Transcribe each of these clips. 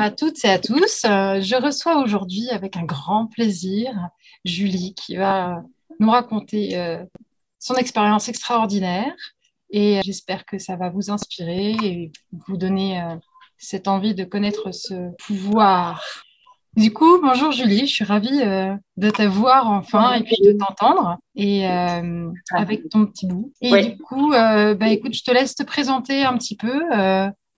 à toutes et à tous. Je reçois aujourd'hui avec un grand plaisir Julie qui va nous raconter son expérience extraordinaire et j'espère que ça va vous inspirer et vous donner cette envie de connaître ce pouvoir. Du coup, bonjour Julie, je suis ravie de te voir enfin et puis de t'entendre et avec ton petit bout. Et Oui, du coup, écoute, je te laisse te présenter un petit peu,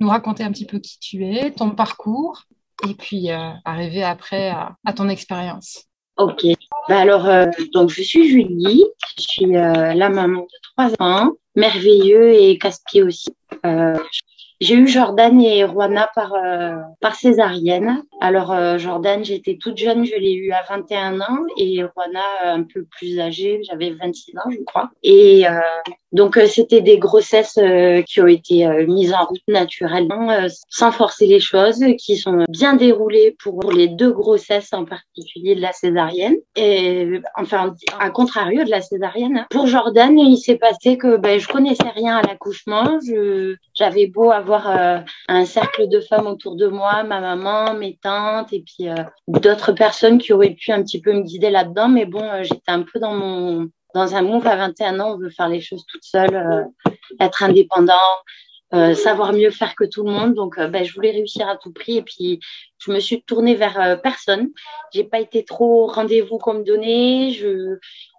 nous raconter un petit peu qui tu es, ton parcours et puis arriver après à ton expérience. ok. Donc je suis Julie, je suis la maman de 3 ans, merveilleux et casse-pied aussi. Euh, j'ai eu Jordan et Roana par césarienne. Jordan, j'étais toute jeune, je l'ai eu à 21 ans et Roana un peu plus âgée, j'avais 26 ans, je crois. C'était des grossesses qui ont été mises en route naturellement, sans forcer les choses, qui sont bien déroulées pour les deux grossesses en particulier de la césarienne. Et enfin, à contrario de la césarienne, pour Jordan, il s'est passé que je connaissais rien à l'accouchement. J'avais beau avoir un cercle de femmes autour de moi, ma maman, mes tantes et puis d'autres personnes qui auraient pu un petit peu me guider là-dedans. Mais bon, j'étais un peu dans un move à 21 ans, on veut faire les choses toute seule, être indépendant, savoir mieux faire que tout le monde. Je voulais réussir à tout prix. Et puis, je me suis tournée vers personne. J'ai pas été trop au rendez-vous qu'on me donnait.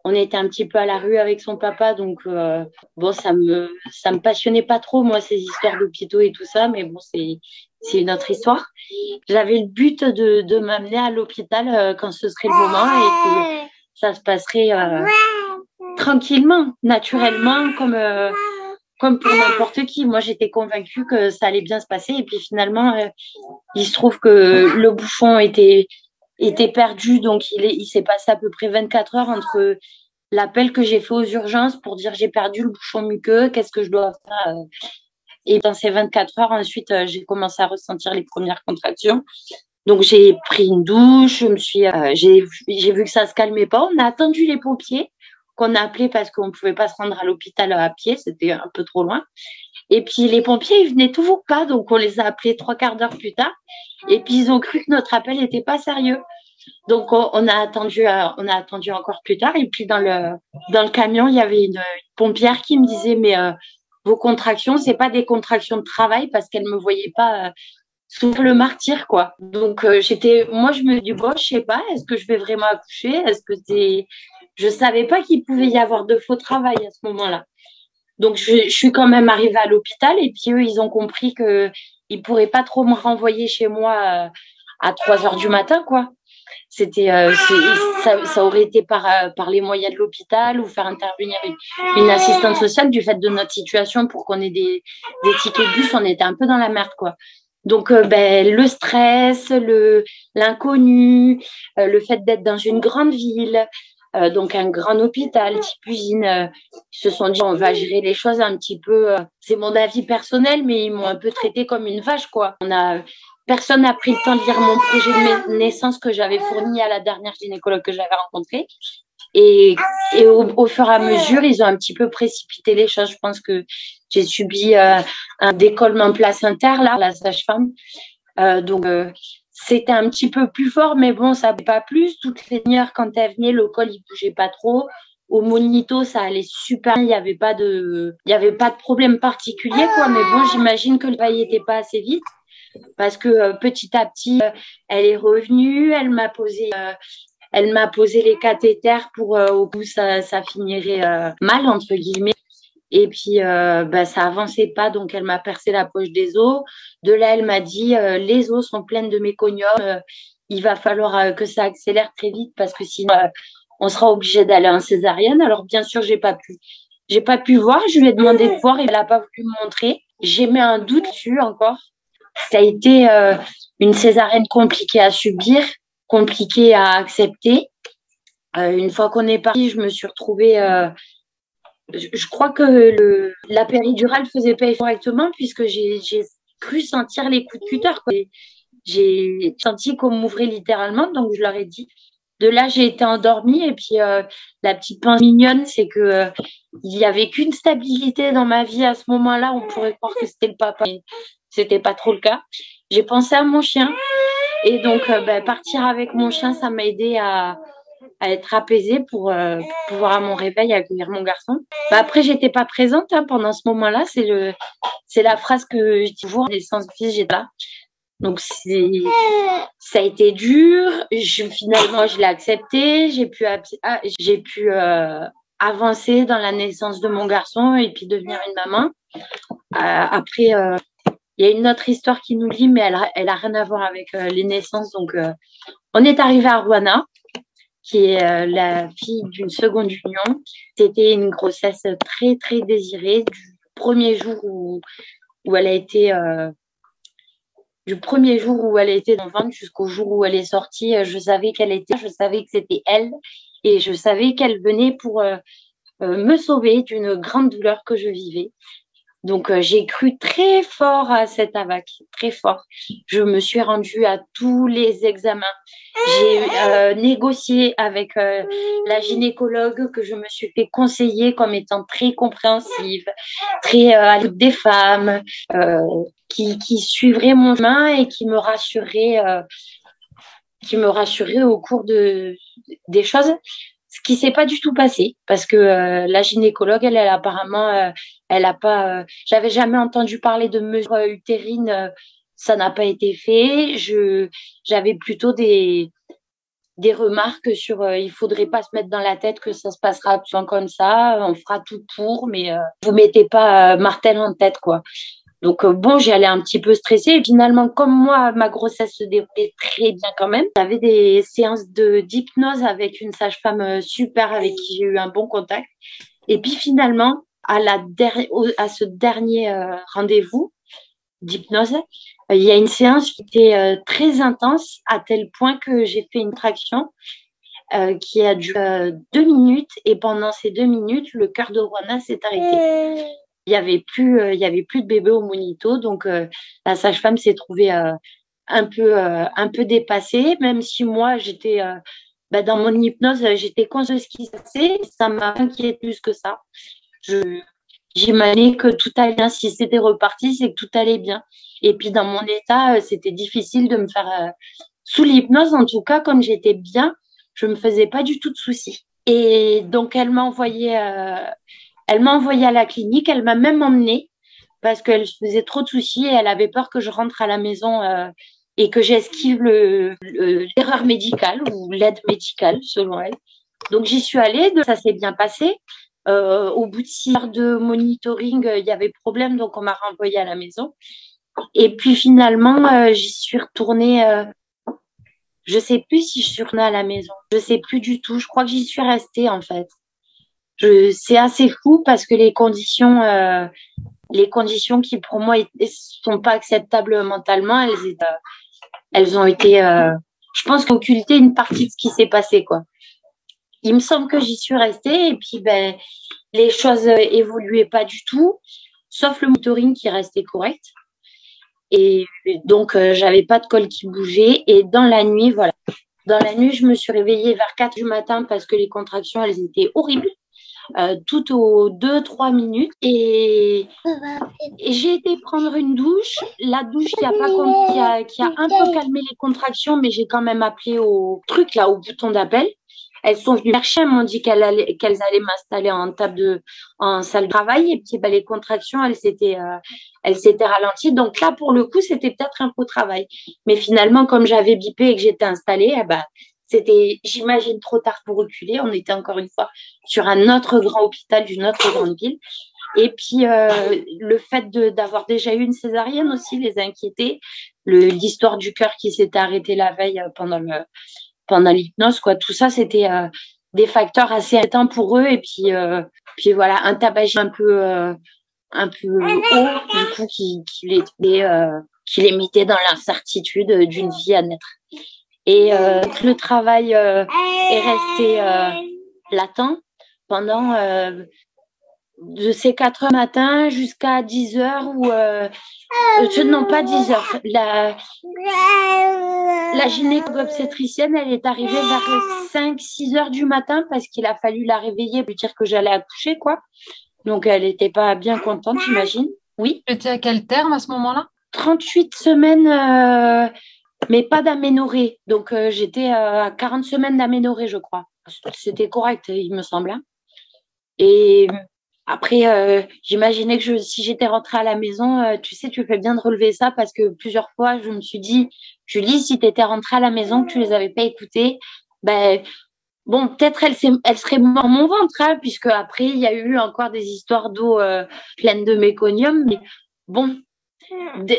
On était un petit peu à la rue avec son papa. Ça me passionnait pas trop, moi, ces histoires d'hôpitaux et tout ça. Mais bon, c'est une autre histoire. J'avais le but de m'amener à l'hôpital quand ce serait le moment et que ça se passerait tranquillement, naturellement, comme pour n'importe qui. Moi, j'étais convaincue que ça allait bien se passer. Et puis finalement, il se trouve que le bouchon était perdu. Donc, il s'est passé à peu près 24 heures entre l'appel que j'ai fait aux urgences pour dire j'ai perdu le bouchon muqueux, qu'est-ce que je dois faire. Et dans ces 24 heures, ensuite, j'ai commencé à ressentir les premières contractions. Donc, j'ai pris une douche, j'ai vu que ça se calmait pas. On a attendu les pompiers qu'on a appelés parce qu'on ne pouvait pas se rendre à l'hôpital à pied, c'était un peu trop loin. Et puis, les pompiers, ils venaient toujours pas. Donc, on les a appelés 3 quarts d'heure plus tard. Et puis, ils ont cru que notre appel n'était pas sérieux. Donc, on a attendu encore plus tard. Et puis, dans le camion, il y avait une pompière qui me disait, mais vos contractions, c'est pas des contractions de travail parce qu'elle me voyait pas sur le martyr, quoi. Moi, je me dis, bon, je sais pas, est-ce que je vais vraiment accoucher? Je savais pas qu'il pouvait y avoir de faux travail à ce moment-là. Donc, je suis quand même arrivée à l'hôpital et puis eux, ils ont compris que ils pourraient pas trop me renvoyer chez moi à 3 heures du matin, quoi. Ça aurait été par les moyens de l'hôpital ou faire intervenir une assistante sociale du fait de notre situation pour qu'on ait des tickets de bus, on était un peu dans la merde, quoi. Donc, le stress, l'inconnu, le fait d'être dans une grande ville, donc un grand hôpital, type usine, ils se sont dit, on va gérer les choses un petit peu. C'est mon avis personnel, mais ils m'ont un peu traité comme une vache, quoi. Personne n'a pris le temps de lire mon projet de naissance que j'avais fourni à la dernière gynécologue que j'avais rencontrée. Et, au fur et à mesure, ils ont un petit peu précipité les choses. Je pense que j'ai subi un décollement placentaire, là, la sage-femme. C'était un petit peu plus fort, mais bon, ça ne pas plus. Toutes les heures, quand elle venait, le col, il ne bougeait pas trop. Au monito, ça allait super. Il y avait pas de problème particulier, quoi. Mais bon, j'imagine que le bail n'était pas assez vite parce que petit à petit, elle est revenue. Elle m'a posé les cathéters pour au bout ça finirait mal entre guillemets. Et puis ça avançait pas, donc elle m'a percé la poche des os. De là, elle m'a dit les os sont pleines de méconium, il va falloir que ça accélère très vite parce que sinon on sera obligé d'aller en césarienne. Alors bien sûr, j'ai pas pu voir. Je lui ai demandé de voir et elle n'a pas voulu me montrer. J'ai mis un doute dessus encore. Ça a été une césarienne compliquée à subir, compliquée à accepter. Une fois qu'on est parti, je me suis retrouvée. Je crois que la péridurale faisait pas correctement puisque j'ai cru sentir les coups de cutter, quoi. J'ai senti qu'on m'ouvrait littéralement, donc je leur ai dit. De là, j'ai été endormie et puis la petite pince mignonne, c'est que il y avait qu'une stabilité dans ma vie à ce moment-là. On pourrait croire que c'était le papa. c'était pas trop le cas. J'ai pensé à mon chien et donc partir avec mon chien, ça m'a aidé à être apaisée pour pouvoir à mon réveil accueillir mon garçon. Après, j'étais pas présente pendant ce moment-là. C'est la phrase que je dis toujours, naissance de fils, j'étais là. Donc ça a été dur. Finalement, je l'ai accepté. J'ai pu avancer dans la naissance de mon garçon et puis devenir une maman. Après, il y a une autre histoire qui nous lie, mais elle a rien à voir avec les naissances. Donc, on est arrivé à Roanna, qui est la fille d'une seconde union. C'était une grossesse très, très désirée du premier jour où elle a été dans le ventre jusqu'au jour où elle est sortie. Je savais je savais que c'était elle et je savais qu'elle venait pour me sauver d'une grande douleur que je vivais. Donc, j'ai cru très fort à cette AVAC, très fort. Je me suis rendue à tous les examens. J'ai négocié avec la gynécologue que je me suis fait conseiller comme étant très compréhensive, très à l'écoute des femmes, qui suivrait mon chemin et qui me rassurait au cours des choses. Ce qui s'est pas du tout passé parce que la gynécologue, elle apparemment, elle a pas. J'avais jamais entendu parler de mesures utérines, ça n'a pas été fait. J'avais plutôt des remarques sur il faudrait pas se mettre dans la tête que ça se passera absolument comme ça. On fera tout pour, mais vous mettez pas martel en tête quoi. Donc j'y allais un petit peu stressée. Et finalement, comme moi, ma grossesse se déroulait très bien quand même. J'avais des séances d'hypnose avec une sage-femme super avec qui j'ai eu un bon contact. Et puis finalement, à ce dernier rendez-vous d'hypnose, il y a une séance qui était très intense à tel point que j'ai fait une traction qui a duré 2 minutes. Et pendant ces 2 minutes, le cœur de Roanna s'est arrêté. Il y avait plus de bébé au monito, donc la sage-femme s'est trouvée un peu dépassée, même si moi j'étais dans mon hypnose, j'étais consciente de ce qui se passait, ça m'a inquiété plus que ça. J'imaginais que tout allait bien, si c'était reparti, c'est que tout allait bien. Et puis dans mon état, c'était difficile de me faire sous l'hypnose, en tout cas, comme j'étais bien, je me faisais pas du tout de soucis. Et donc elle m'a envoyée à la clinique, elle m'a même emmenée parce qu'elle se faisait trop de soucis et elle avait peur que je rentre à la maison et que j'esquive l'erreur médicale ou l'aide médicale, selon elle. Donc, j'y suis allée, ça s'est bien passé. Au bout de 6 heures de monitoring, il y avait problème, donc on m'a renvoyée à la maison. Et puis finalement, j'y suis retournée. Je sais plus si je suis retournée à la maison. Je sais plus du tout. Je crois que j'y suis restée en fait. C'est assez fou parce que les conditions qui pour moi sont pas acceptables mentalement, elles ont été, je pense, occulter une partie de ce qui s'est passé, quoi. Il me semble que j'y suis restée et puis les choses évoluaient pas du tout, sauf le monitoring qui restait correct. Et donc j'avais pas de col qui bougeait et dans la nuit, voilà. Dans la nuit, je me suis réveillée vers 4 du matin parce que les contractions, elles étaient horribles. Tout aux 2-3 minutes et j'ai été prendre une douche. La douche qui a un peu calmé les contractions, mais j'ai quand même appelé au truc là, au bouton d'appel. Elles sont venues chercher, elles m'ont dit qu'elles allaient m'installer en salle de travail et puis les contractions, elles s'étaient ralenties. Donc là, pour le coup, c'était peut-être un faux travail. Mais finalement, comme j'avais bipé et que j'étais installée, c'était, j'imagine, trop tard pour reculer. On était encore une fois sur un autre grand hôpital d'une autre grande ville. Et puis, le fait d'avoir déjà eu une césarienne aussi les inquiétait. L'histoire du cœur qui s'était arrêté la veille pendant l'hypnose, quoi. Tout ça, c'était des facteurs assez inquiétants pour eux. Et puis voilà, un tabagisme un peu haut, du coup, qui les mettait dans l'incertitude d'une vie à naître. Et le travail est resté latent pendant de ces 4 heures matin jusqu'à 10 heures non, pas 10 heures. La gynécologue obstétricienne, elle est arrivée vers 5-6 heures du matin parce qu'il a fallu la réveiller pour lui dire que j'allais accoucher, quoi. Donc, elle n'était pas bien contente, j'imagine. Oui. Tu étais à quel terme à ce moment-là? 38 semaines, mais pas d'aménorrhée. Donc, j'étais à 40 semaines d'aménorrhée, je crois. C'était correct, il me semble. Hein. Et après, j'imaginais que si j'étais rentrée à la maison, tu sais, tu fais bien de relever ça parce que plusieurs fois, je me suis dit, Julie, si tu étais rentrée à la maison, que tu les avais pas écoutées, ben, bon, peut-être elle serait morte dans mon ventre, hein, puisque après, il y a eu encore des histoires d'eau pleines de méconium. Mais bon,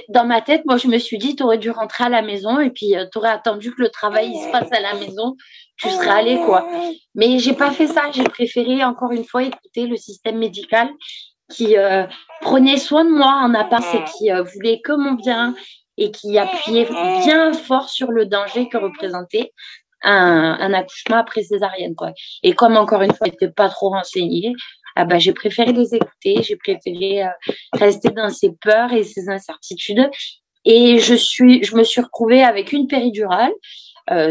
dans ma tête, moi, je me suis dit, tu aurais dû rentrer à la maison et puis tu aurais attendu que le travail il se passe à la maison, tu serais allé, quoi. Mais j'ai pas fait ça. J'ai préféré, encore une fois, écouter le système médical qui prenait soin de moi en apparence et qui voulait que mon bien et qui appuyait bien fort sur le danger que représentait un accouchement après césarienne, quoi. Et comme, encore une fois, je n'étais pas trop renseignée, ah bah, j'ai préféré les écouter, j'ai préféré rester dans ces peurs et ces incertitudes. Et je me suis retrouvée avec une péridurale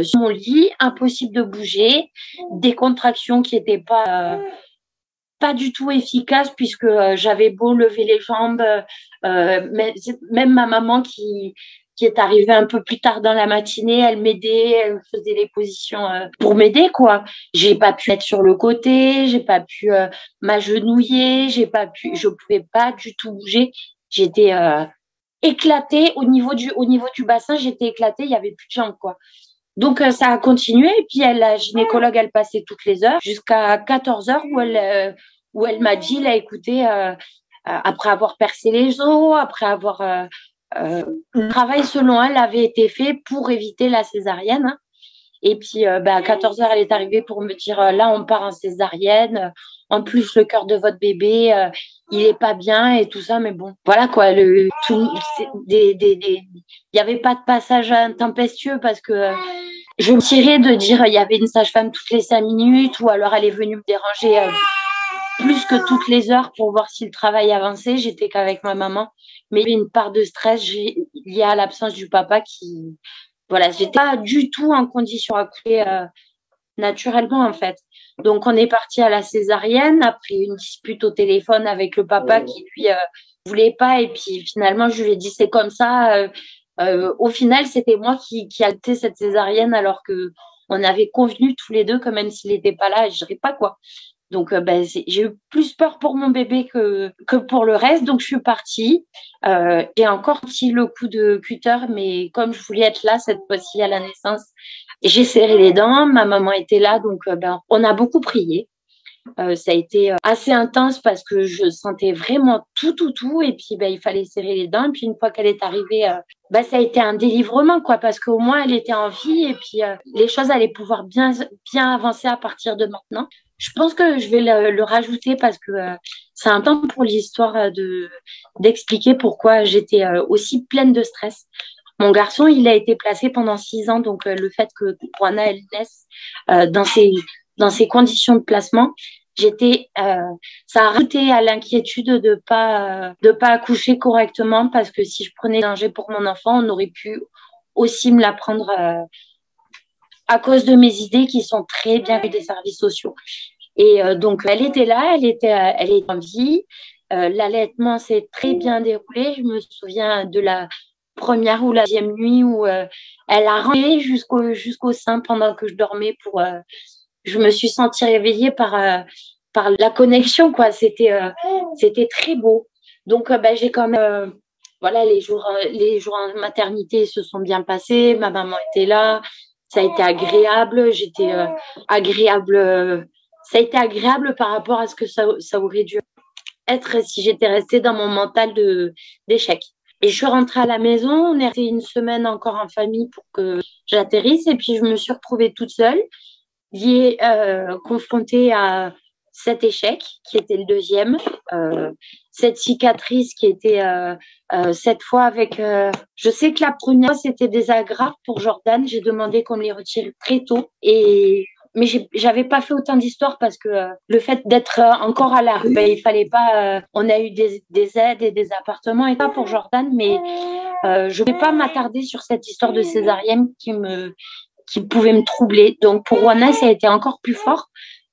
sur mon lit, impossible de bouger, des contractions qui n'étaient pas du tout efficaces puisque j'avais beau lever les jambes, même ma maman qui est arrivée un peu plus tard dans la matinée, elle m'aidait, elle faisait les positions pour m'aider, quoi. J'ai pas pu être sur le côté, j'ai pas pu m'agenouiller, je pouvais pas du tout bouger. J'étais éclatée au niveau du bassin, j'étais éclatée, il y avait plus de jambes, quoi. Donc ça a continué et puis la gynécologue elle passait toutes les heures jusqu'à 14 heures où elle m'a dit là écoutez après avoir percé les os, après avoir le travail selon elle avait été fait pour éviter la césarienne. Hein. Et puis à 14 heures elle est arrivée pour me dire là on part en césarienne. En plus le cœur de votre bébé il est pas bien et tout ça mais bon voilà quoi il y avait pas de passage intempestieux parce que je me tirais de dire il y avait une sage-femme toutes les 5 minutes ou alors elle est venue me déranger plus que toutes les heures pour voir si le travail avançait. J'étais qu'avec ma maman, mais il y avait une part de stress liée à l'absence du papa qui, voilà, j'étais pas du tout en condition à coucher naturellement en fait. Donc on est parti à la césarienne après une dispute au téléphone avec le papa qui lui voulait pas et puis finalement je lui ai dit c'est comme ça. Au final c'était moi qui a été cette césarienne alors que on avait convenu tous les deux que même s'il n'était pas là je dirais pas quoi. Donc j'ai eu plus peur pour mon bébé que pour le reste donc je suis partie. J'ai encore pris le coup de cutter mais comme je voulais être là cette fois-ci à la naissance j'ai serré les dents, ma maman était là, donc on a beaucoup prié. Ça a été assez intense parce que je sentais vraiment tout, et puis il fallait serrer les dents. Et puis une fois qu'elle est arrivée, ça a été un délivrement, quoi, parce qu'au moins elle était en vie et puis les choses allaient pouvoir bien avancer à partir de maintenant. Je pense que je vais le rajouter parce que c'est important pour l'histoire d'expliquer pourquoi j'étais aussi pleine de stress. Mon garçon, il a été placé pendant 6 ans, donc le fait que Juana elle naisse dans ces conditions de placement, ça a rajouté à l'inquiétude de pas accoucher correctement parce que si je prenais danger pour mon enfant, on aurait pu aussi me l'apprendre à cause de mes idées qui sont très bien vues des services sociaux. Et donc elle était là, elle était en vie. L'allaitement s'est très bien déroulé. Je me souviens de la première ou la deuxième nuit où elle a rentré jusqu'au sein pendant que je dormais je me suis sentie réveillée par la connexion quoi c'était très beau donc j'ai quand même voilà les jours en maternité se sont bien passés, ma maman était là, ça a été agréable, ça a été agréable par rapport à ce que ça aurait dû être si j'étais restée dans mon mental d'échec. Et je suis rentrée à la maison, on est resté une semaine encore en famille pour que j'atterrisse et puis je me suis retrouvée toute seule, confrontée à cet échec qui était le deuxième, cette cicatrice qui était cette fois avec... je sais que la première c'était des agrafes pour Jordan, j'ai demandé qu'on me les retire très tôt mais j'avais pas fait autant d'histoires parce que le fait d'être encore à la rue, il fallait pas. On a eu des aides et des appartements et pas pour Jordan, mais je vais pas m'attarder sur cette histoire de césarienne qui pouvait me troubler. Donc pour Juana, ça a été encore plus fort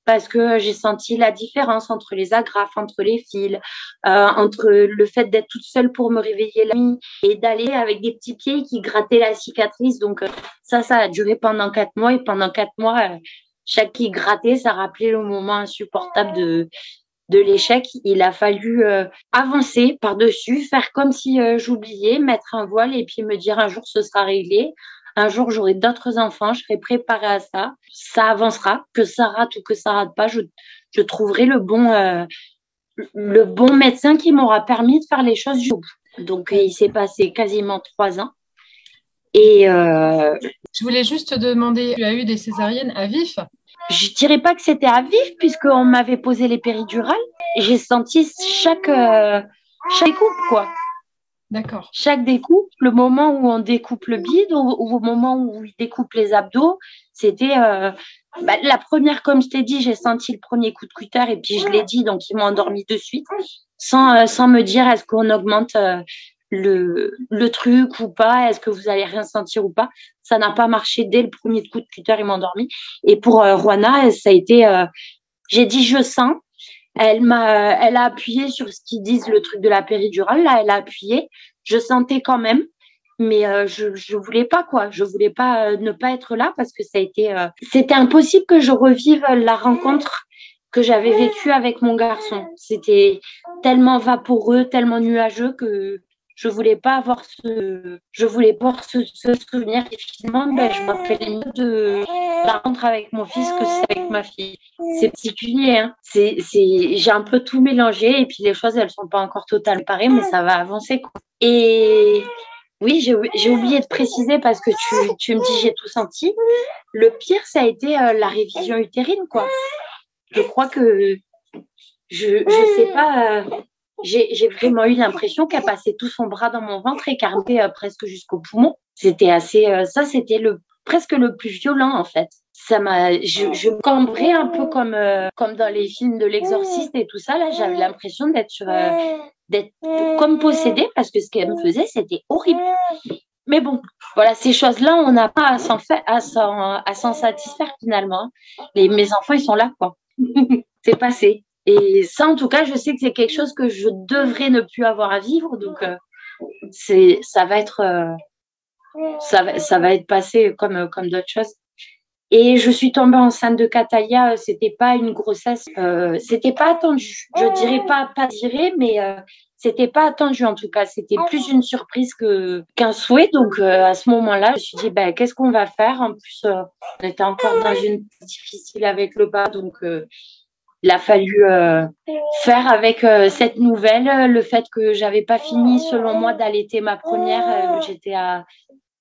parce que j'ai senti la différence entre les agrafes, entre les fils, entre le fait d'être toute seule pour me réveiller la nuit et d'aller avec des petits pieds qui grattaient la cicatrice. Donc ça a duré pendant 4 mois, et pendant 4 mois, chaque qui grattait, ça rappelait le moment insupportable de l'échec. Il a fallu avancer par-dessus, faire comme si j'oubliais, mettre un voile et puis me dire un jour ce sera réglé. Un jour, j'aurai d'autres enfants, je serai préparée à ça. Ça avancera, que ça rate ou que ça rate pas, je trouverai le bon médecin qui m'aura permis de faire les choses jusqu'au bout. Donc, il s'est passé quasiment 3 ans. Et Je voulais juste te demander, tu as eu des césariennes à vif? je dirais pas que c'était à vif, puisqu'on m'avait posé les péridurales. Et j'ai senti chaque découpe, quoi. D'accord. Chaque découpe, le moment où on découpe le bide ou au moment où il découpe les abdos, c'était la première, comme je t'ai dit, j'ai senti le premier coup de cutter et puis je l'ai dit, donc ils m'ont endormi de suite, sans me dire est-ce qu'on augmente le truc ou pas, est-ce que vous allez rien sentir ou pas. Ça n'a pas marché dès le premier coup de cutter, ils m'ont endormi. Et pour Juana, ça a été, j'ai dit je sens. Elle a appuyé sur ce qu'ils disent, le truc de la péridurale. Là, elle a appuyé. Je sentais quand même, mais je voulais pas, quoi. Je voulais pas ne pas être là parce que c'était impossible que je revive la rencontre que j'avais vécue avec mon garçon. C'était tellement vaporeux, tellement nuageux que je voulais pas avoir ce souvenir. Et finalement, je me rappelais mieux de la rencontre avec mon fils que c'est avec ma fille. C'est particulier, hein. J'ai un peu tout mélangé et puis les choses, elles sont pas encore totalement pareilles, mais ça va avancer, quoi. Et oui, j'ai oublié de préciser parce que tu me dis j'ai tout senti. Le pire, ça a été la révision utérine, quoi. Je crois que je sais pas. J'ai vraiment eu l'impression qu'elle passait tout son bras dans mon ventre et qu'elle remontait presque jusqu'au poumon. C'était assez, ça, c'était presque le plus violent, en fait. Je me cambrais un peu comme dans les films de l'exorciste et tout ça. Là, j'avais l'impression d'être comme possédée parce que ce qu'elle me faisait, c'était horrible. Mais bon, voilà, ces choses-là, on n'a pas à s'en satisfaire finalement. Mes enfants, ils sont là, quoi. C'est passé. Et ça, en tout cas, je sais que c'est quelque chose que je devrais ne plus avoir à vivre. Donc, ça va être passé comme d'autres choses. Et je suis tombée enceinte de Catalia. C'était pas une grossesse, c'était pas attendu. Je dirais pas désiré, mais c'était pas attendu en tout cas. C'était plus une surprise qu'un souhait. Donc à ce moment-là, je me suis dit qu'est-ce qu'on va faire? En plus, on était encore dans une difficile avec le bas, donc il a fallu faire avec cette nouvelle, le fait que j'avais pas fini, selon moi, d'allaiter ma première. J'étais à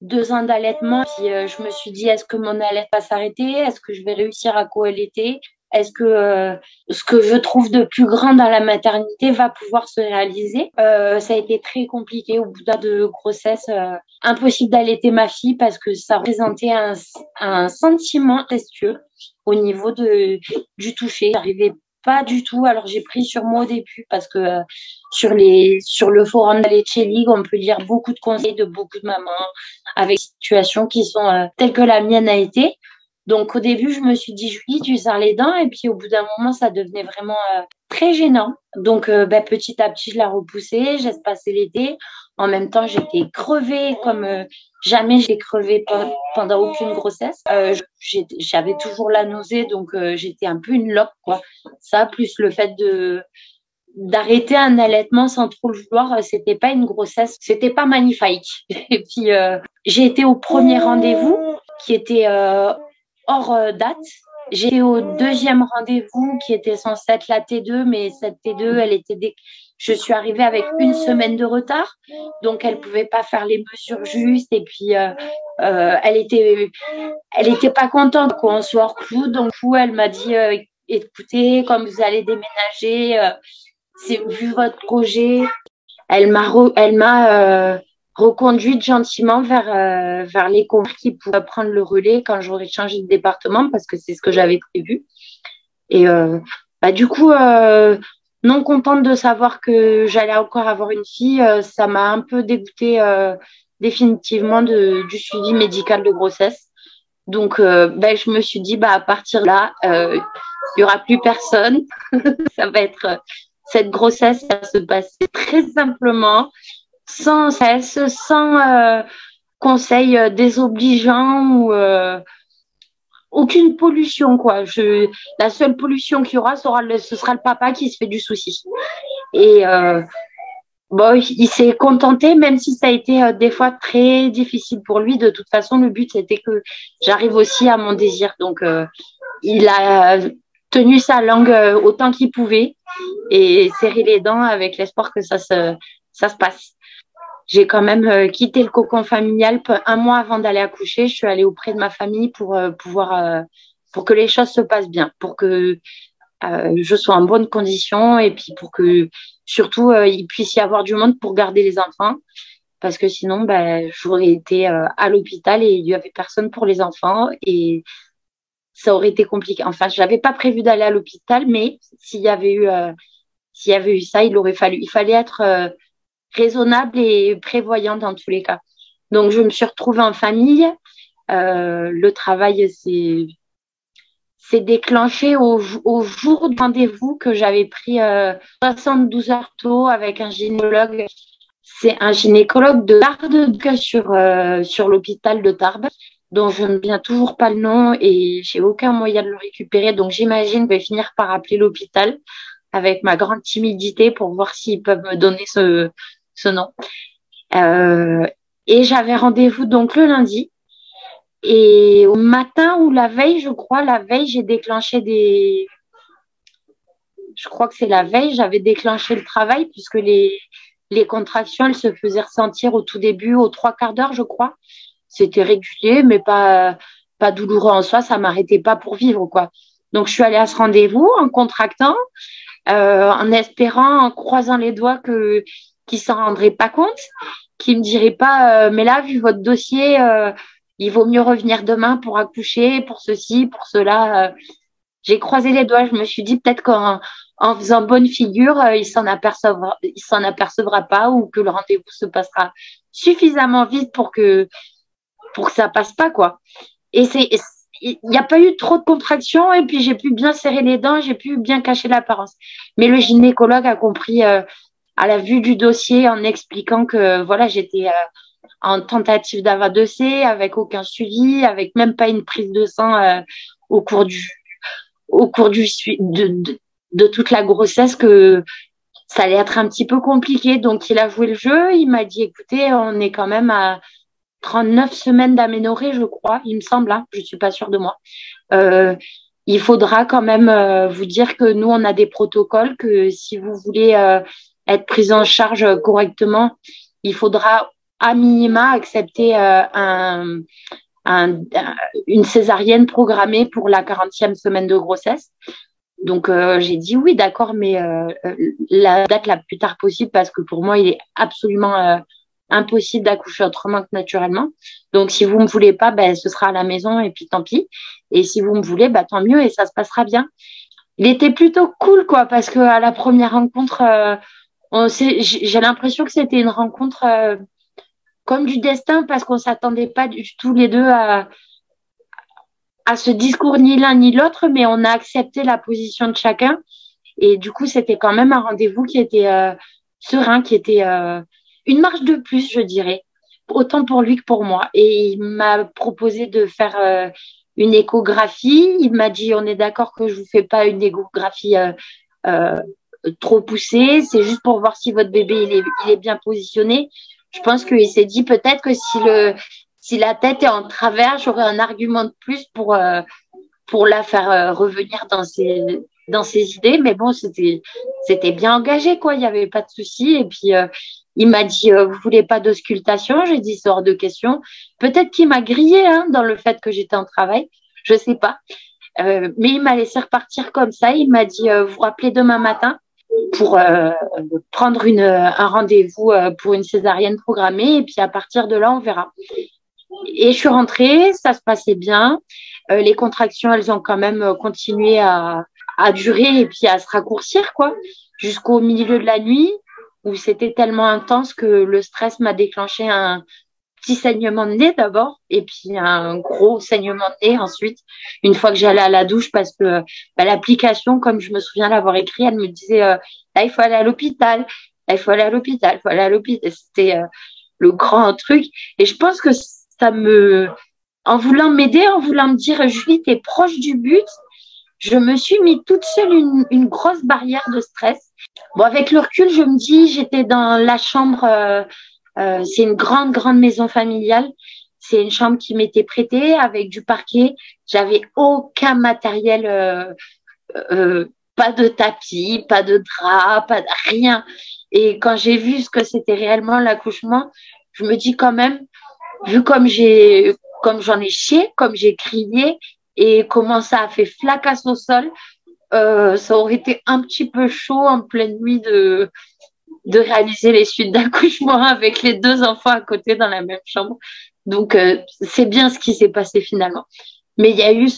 2 ans d'allaitement. Puis je me suis dit, est-ce que mon allaitement va s'arrêter? Est-ce que je vais réussir à co-allaiter? Est-ce que ce que je trouve de plus grand dans la maternité va pouvoir se réaliser? Ça a été très compliqué au bout de grossesse. Impossible d'allaiter ma fille parce que ça représentait un sentiment incestueux au niveau du toucher. J'arrivais pas du tout. Alors j'ai pris sur moi au début parce que sur le forum de la Leche League, on peut lire beaucoup de conseils de beaucoup de mamans avec des situations qui sont telles que la mienne a été. Donc au début, je me suis dit Julie, tu serres les dents, et puis au bout d'un moment, ça devenait vraiment très gênant. Donc petit à petit, je la repoussais, j'ai passé l'été. En même temps, j'étais crevée comme jamais j'ai crevé pendant aucune grossesse. J'avais toujours la nausée, donc j'étais un peu une loque, quoi. Ça, plus le fait d'arrêter un allaitement sans trop le vouloir, c'était pas une grossesse, c'était pas magnifique. Et puis j'ai été au premier rendez-vous qui était hors date. J'ai été au deuxième rendez-vous qui était censé être la T2, mais cette T2, je suis arrivée avec 1 semaine de retard, donc elle pouvait pas faire les mesures justes, et puis elle était pas contente qu'on soit hors clou. Donc elle m'a dit écoutez, comme vous allez déménager, vu votre projet, elle m'a reconduite gentiment vers les confrères qui pourraient prendre le relais quand j'aurais changé de département, parce que c'est ce que j'avais prévu. Et du coup, non contente de savoir que j'allais encore avoir une fille, ça m'a un peu dégoûtée définitivement du suivi médical de grossesse. Donc, je me suis dit, à partir de là, il n'y aura plus personne. Ça va être cette grossesse, ça va se passer très simplement, sans cesse, sans conseils désobligeants ou aucune pollution, quoi. La seule pollution qu'il y aura, ce sera le papa qui se fait du souci. Et il s'est contenté, même si ça a été des fois très difficile pour lui. De toute façon, le but, c'était que j'arrive aussi à mon désir. Donc, il a tenu sa langue autant qu'il pouvait et serré les dents avec l'espoir que ça se passe. J'ai quand même quitté le cocon familial un mois avant d'aller accoucher. Je suis allée auprès de ma famille pour pour que les choses se passent bien, pour que je sois en bonne condition et puis pour que surtout il puisse y avoir du monde pour garder les enfants, parce que sinon j'aurais été à l'hôpital et il y avait personne pour les enfants et ça aurait été compliqué. Enfin, je n'avais pas prévu d'aller à l'hôpital, mais s'il y avait eu ça, il fallait être raisonnable et prévoyant dans tous les cas. Donc je me suis retrouvée en famille. Le travail s'est déclenché au jour de rendez-vous que j'avais pris 72 heures tôt avec un gynécologue. C'est un gynécologue de Tarbes sur l'hôpital de Tarbes, dont je ne me souviens toujours pas le nom et j'ai aucun moyen de le récupérer. Donc j'imagine que je vais finir par appeler l'hôpital avec ma grande timidité pour voir s'ils peuvent me donner ce nom. Et j'avais rendez-vous donc le lundi. Et au matin ou la veille, j'ai déclenché je crois que c'est la veille, j'avais déclenché le travail puisque les contractions, elles se faisaient ressentir au tout début, aux 3/4 d'heure, je crois. C'était régulier, mais pas douloureux en soi, ça m'arrêtait pas pour vivre, quoi. Donc, je suis allée à ce rendez-vous en contractant, en espérant, en croisant les doigts qu'ils s'en rendraient pas compte, qu'ils me diraient pas, mais là, vu votre dossier, il vaut mieux revenir demain pour accoucher, pour ceci, pour cela. J'ai croisé les doigts. Je me suis dit peut-être qu'en faisant bonne figure, il s'en apercevra pas ou que le rendez-vous se passera suffisamment vite pour que ça passe pas, quoi. Et il n'y a pas eu trop de contractions et puis j'ai pu bien serrer les dents, j'ai pu bien cacher l'apparence. Mais le gynécologue a compris à la vue du dossier en expliquant que voilà, j'étais en tentative d'AVA2C avec aucun suivi, avec même pas une prise de sang au cours de toute la grossesse, que ça allait être un petit peu compliqué. Donc, il a joué le jeu. Il m'a dit, écoutez, on est quand même à 39 semaines d'aménorrhée, je crois, il me semble, hein, je suis pas sûre de moi. Il faudra quand même vous dire que nous, on a des protocoles, que si vous voulez être prise en charge correctement, il faudra à minima accepter une césarienne programmée pour la 40e semaine de grossesse. Donc, j'ai dit oui, d'accord, mais la date la plus tard possible, parce que pour moi, il est absolument impossible d'accoucher autrement que naturellement. Donc, si vous me voulez pas, ce sera à la maison et puis tant pis. Et si vous me voulez, tant mieux et ça se passera bien. Il était plutôt cool, quoi, parce que à la première rencontre, j'ai l'impression que c'était une rencontre comme du destin, parce qu'on s'attendait pas du tout les deux à ce discours, ni l'un ni l'autre, mais on a accepté la position de chacun. Et du coup, c'était quand même un rendez-vous qui était serein, qui était une marche de plus, je dirais, autant pour lui que pour moi. Et il m'a proposé de faire une échographie. Il m'a dit, on est d'accord que je vous fais pas une échographie trop poussée, c'est juste pour voir si votre bébé il est bien positionné. Je pense qu'il s'est dit peut-être que si la tête est en travers, j'aurais un argument de plus pour la faire revenir dans ses idées. Mais bon, c'était bien engagé, quoi. Il n'y avait pas de souci. Et puis, il m'a dit, vous voulez pas d'auscultation? J'ai dit, c'est hors de question. Peut-être qu'il m'a grillé dans le fait que j'étais en travail. Je sais pas. Mais il m'a laissé repartir comme ça. Il m'a dit, vous rappelez demain matin pour prendre un rendez-vous pour une césarienne programmée. Et puis, à partir de là, on verra. Et je suis rentrée, ça se passait bien. Les contractions, elles ont quand même continué à durer et puis à se raccourcir, quoi, jusqu'au milieu de la nuit, où c'était tellement intense que le stress m'a déclenché un petit saignement de nez d'abord, et puis un gros saignement de nez ensuite, une fois que j'allais à la douche, parce que l'application, comme je me souviens l'avoir écrit, elle me disait là, il faut aller à l'hôpital, là, il faut aller à l'hôpital, il faut aller à l'hôpital. C'était le grand truc. Et je pense que en voulant m'aider, en voulant me dire, Julie, t'es proche du but, je me suis mis toute seule une grosse barrière de stress. Bon, avec le recul, je me dis, j'étais dans la chambre, c'est une grande, grande maison familiale. C'est une chambre qui m'était prêtée avec du parquet. J'avais aucun matériel, pas de tapis, pas de drap, pas de rien. Et quand j'ai vu ce que c'était réellement l'accouchement, je me dis quand même, vu comme j'en ai chié, comme j'ai crié et comment ça a fait flacasse au sol, ça aurait été un petit peu chaud en pleine nuit de réaliser les suites d'accouchement avec les deux enfants à côté dans la même chambre. Donc, c'est bien ce qui s'est passé finalement. Mais il y a eu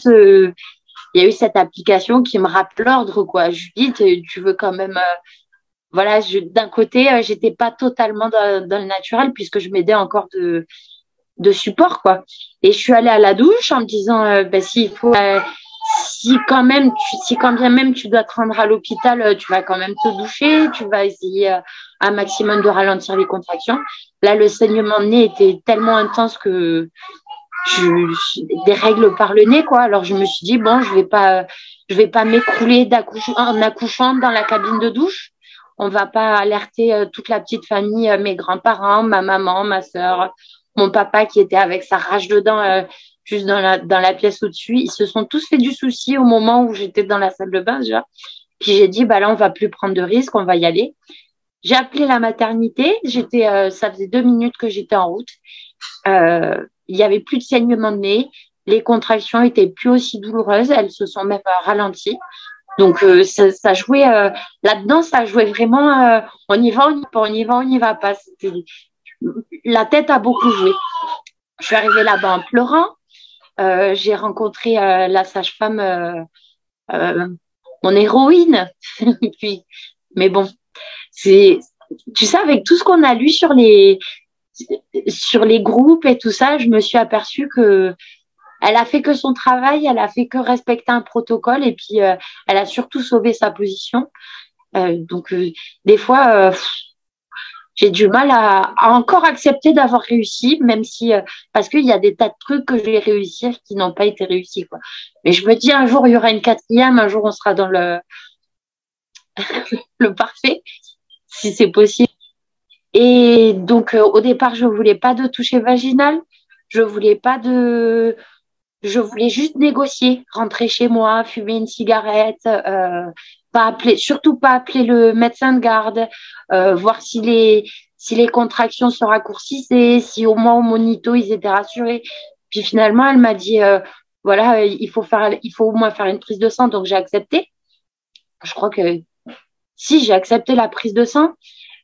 cette application qui me rappelle l'ordre, quoi. Judith, tu veux quand même, voilà, d'un côté, j'étais pas totalement dans le naturel puisque je m'aidais encore de support, quoi. Et je suis allée à la douche en me disant, s'il faut, si quand bien même tu dois te rendre à l'hôpital, tu vas quand même te doucher, tu vas essayer un maximum de ralentir les contractions. Là, le saignement de nez était tellement intense que des règles par le nez, quoi. Alors je me suis dit bon, je vais pas m'écrouler en accouchant dans la cabine de douche. On va pas alerter toute la petite famille, mes grands-parents, ma maman, ma sœur, mon papa qui était avec sa rage de dents juste dans la pièce au-dessus. Ils se sont tous fait du souci au moment où j'étais dans la salle de bain déjà. Puis j'ai dit bah là on va plus prendre de risques, on va y aller. J'ai appelé la maternité. Ça faisait 2 minutes que j'étais en route. Il y avait plus de saignement de nez. Les contractions étaient plus aussi douloureuses. Elles se sont même ralenties. Donc ça jouait là-dedans, ça jouait vraiment. On y va, on y va pas, on y va, on y va pas. La tête a beaucoup joué. Je suis arrivée là-bas en pleurant. J'ai rencontré la sage-femme, mon héroïne. Puis, mais bon, tu sais, avec tout ce qu'on a lu sur les groupes et tout ça, je me suis aperçue que elle a fait que son travail, elle a fait que respecter un protocole et puis elle a surtout sauvé sa position. Donc des fois, j'ai du mal à encore accepter d'avoir réussi, même si parce qu'il y a des tas de trucs que je vais réussir qui n'ont pas été réussis, quoi. Mais je me dis un jour il y aura une quatrième, un jour on sera dans le le parfait, si c'est possible. Et donc au départ je voulais pas de toucher vaginal, je voulais juste négocier, rentrer chez moi, fumer une cigarette, surtout pas appeler le médecin de garde, voir si les contractions se raccourcissaient, si au moins au monito ils étaient rassurés. Puis finalement, elle m'a dit, voilà, il faut au moins faire une prise de sang. Donc j'ai accepté. Je crois que si j'ai accepté la prise de sang.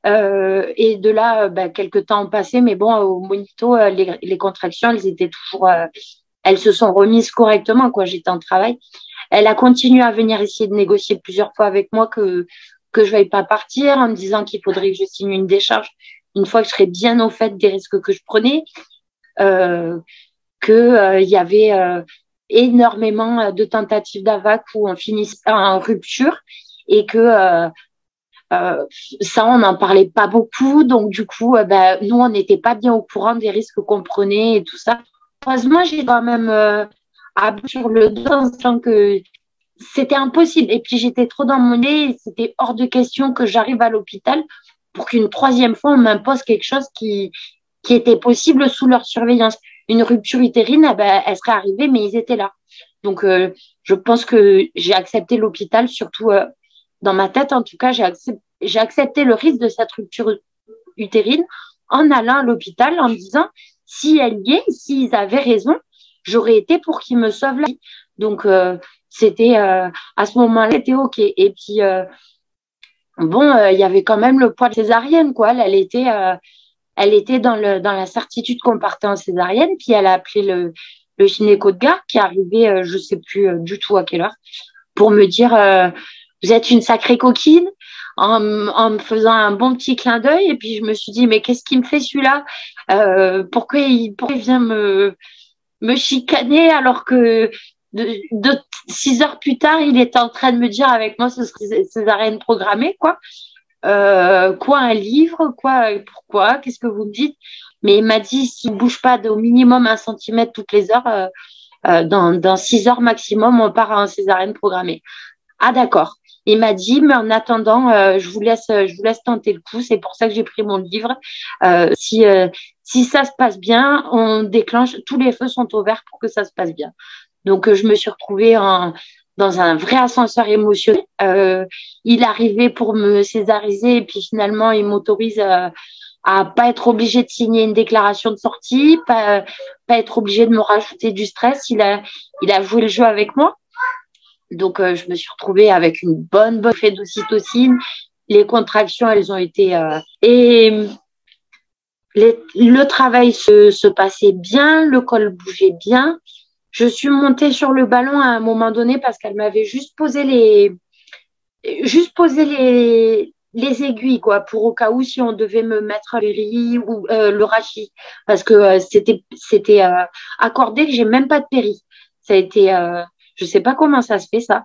Et de là, quelques temps ont passé, mais bon, au monito, les contractions, elles étaient toujours elles se sont remises correctement, quoi. J'étais en travail. Elle a continué à venir essayer de négocier plusieurs fois avec moi que je vais pas partir en me disant qu'il faudrait que je signe une décharge une fois que je serais bien au fait des risques que je prenais, il y avait énormément de tentatives d'AVAC où on finissait en rupture et que ça, on n'en parlait pas beaucoup. Donc, du coup, nous, on n'était pas bien au courant des risques qu'on prenait et tout ça. Heureusement, j'ai quand même appuyé sur le dos en sachant que c'était impossible. Et puis, j'étais trop dans mon nez. C'était hors de question que j'arrive à l'hôpital pour qu'une troisième fois, on m'impose quelque chose qui était possible sous leur surveillance. Une rupture utérine, elle serait arrivée, mais ils étaient là. Donc, je pense que j'ai accepté l'hôpital, surtout dans ma tête. En tout cas, j'ai accepté le risque de cette rupture utérine en allant à l'hôpital, en me disant si elle y est, s'ils avaient raison, j'aurais été pour qu'ils me sauvent la vie. Donc, c'était à ce moment-là, c'était OK. Et puis, il y avait quand même le poids de césarienne, quoi. Elle était dans la certitude qu'on partait en césarienne, puis elle a appelé le gynéco de garde qui est arrivé, je sais plus du tout à quelle heure, pour me dire vous êtes une sacrée coquine, en me faisant un bon petit clin d'œil. Et puis je me suis dit, mais qu'est-ce qu'il me fait celui-là? Pourquoi il vient me chicaner alors que de 6 heures plus tard, il était en train de me dire avec moi ce serait césarienne programmée, quoi. Quoi, un livre? Quoi? Pourquoi? Qu'est-ce que vous me dites? Mais il m'a dit, s'il ne bouge pas d'au minimum 1 centimètre toutes les heures, dans 6 heures maximum, on part en césarienne programmée. Ah, d'accord. Il m'a dit, mais en attendant, je vous laisse tenter le coup. C'est pour ça que j'ai pris mon livre. Si ça se passe bien, on déclenche, tous les feux sont au vert pour que ça se passe bien. Donc, je me suis retrouvée dans un vrai ascenseur émotionnel. Il arrivait pour me césariser et puis finalement, il m'autorise à pas être obligé de signer une déclaration de sortie, pas être obligé de me rajouter du stress. Il a joué le jeu avec moi. Donc, je me suis retrouvée avec une bonne effet d'ocytocine. Les contractions, elles ont été... et le travail se passait bien, le col bougeait bien. Je suis montée sur le ballon à un moment donné parce qu'elle m'avait juste posé les aiguilles, quoi, pour au cas où si on devait me mettre le riz ou le rachis. Parce que c'était accordé que j'ai même pas de péri. Ça a été... je sais pas comment ça se fait, ça.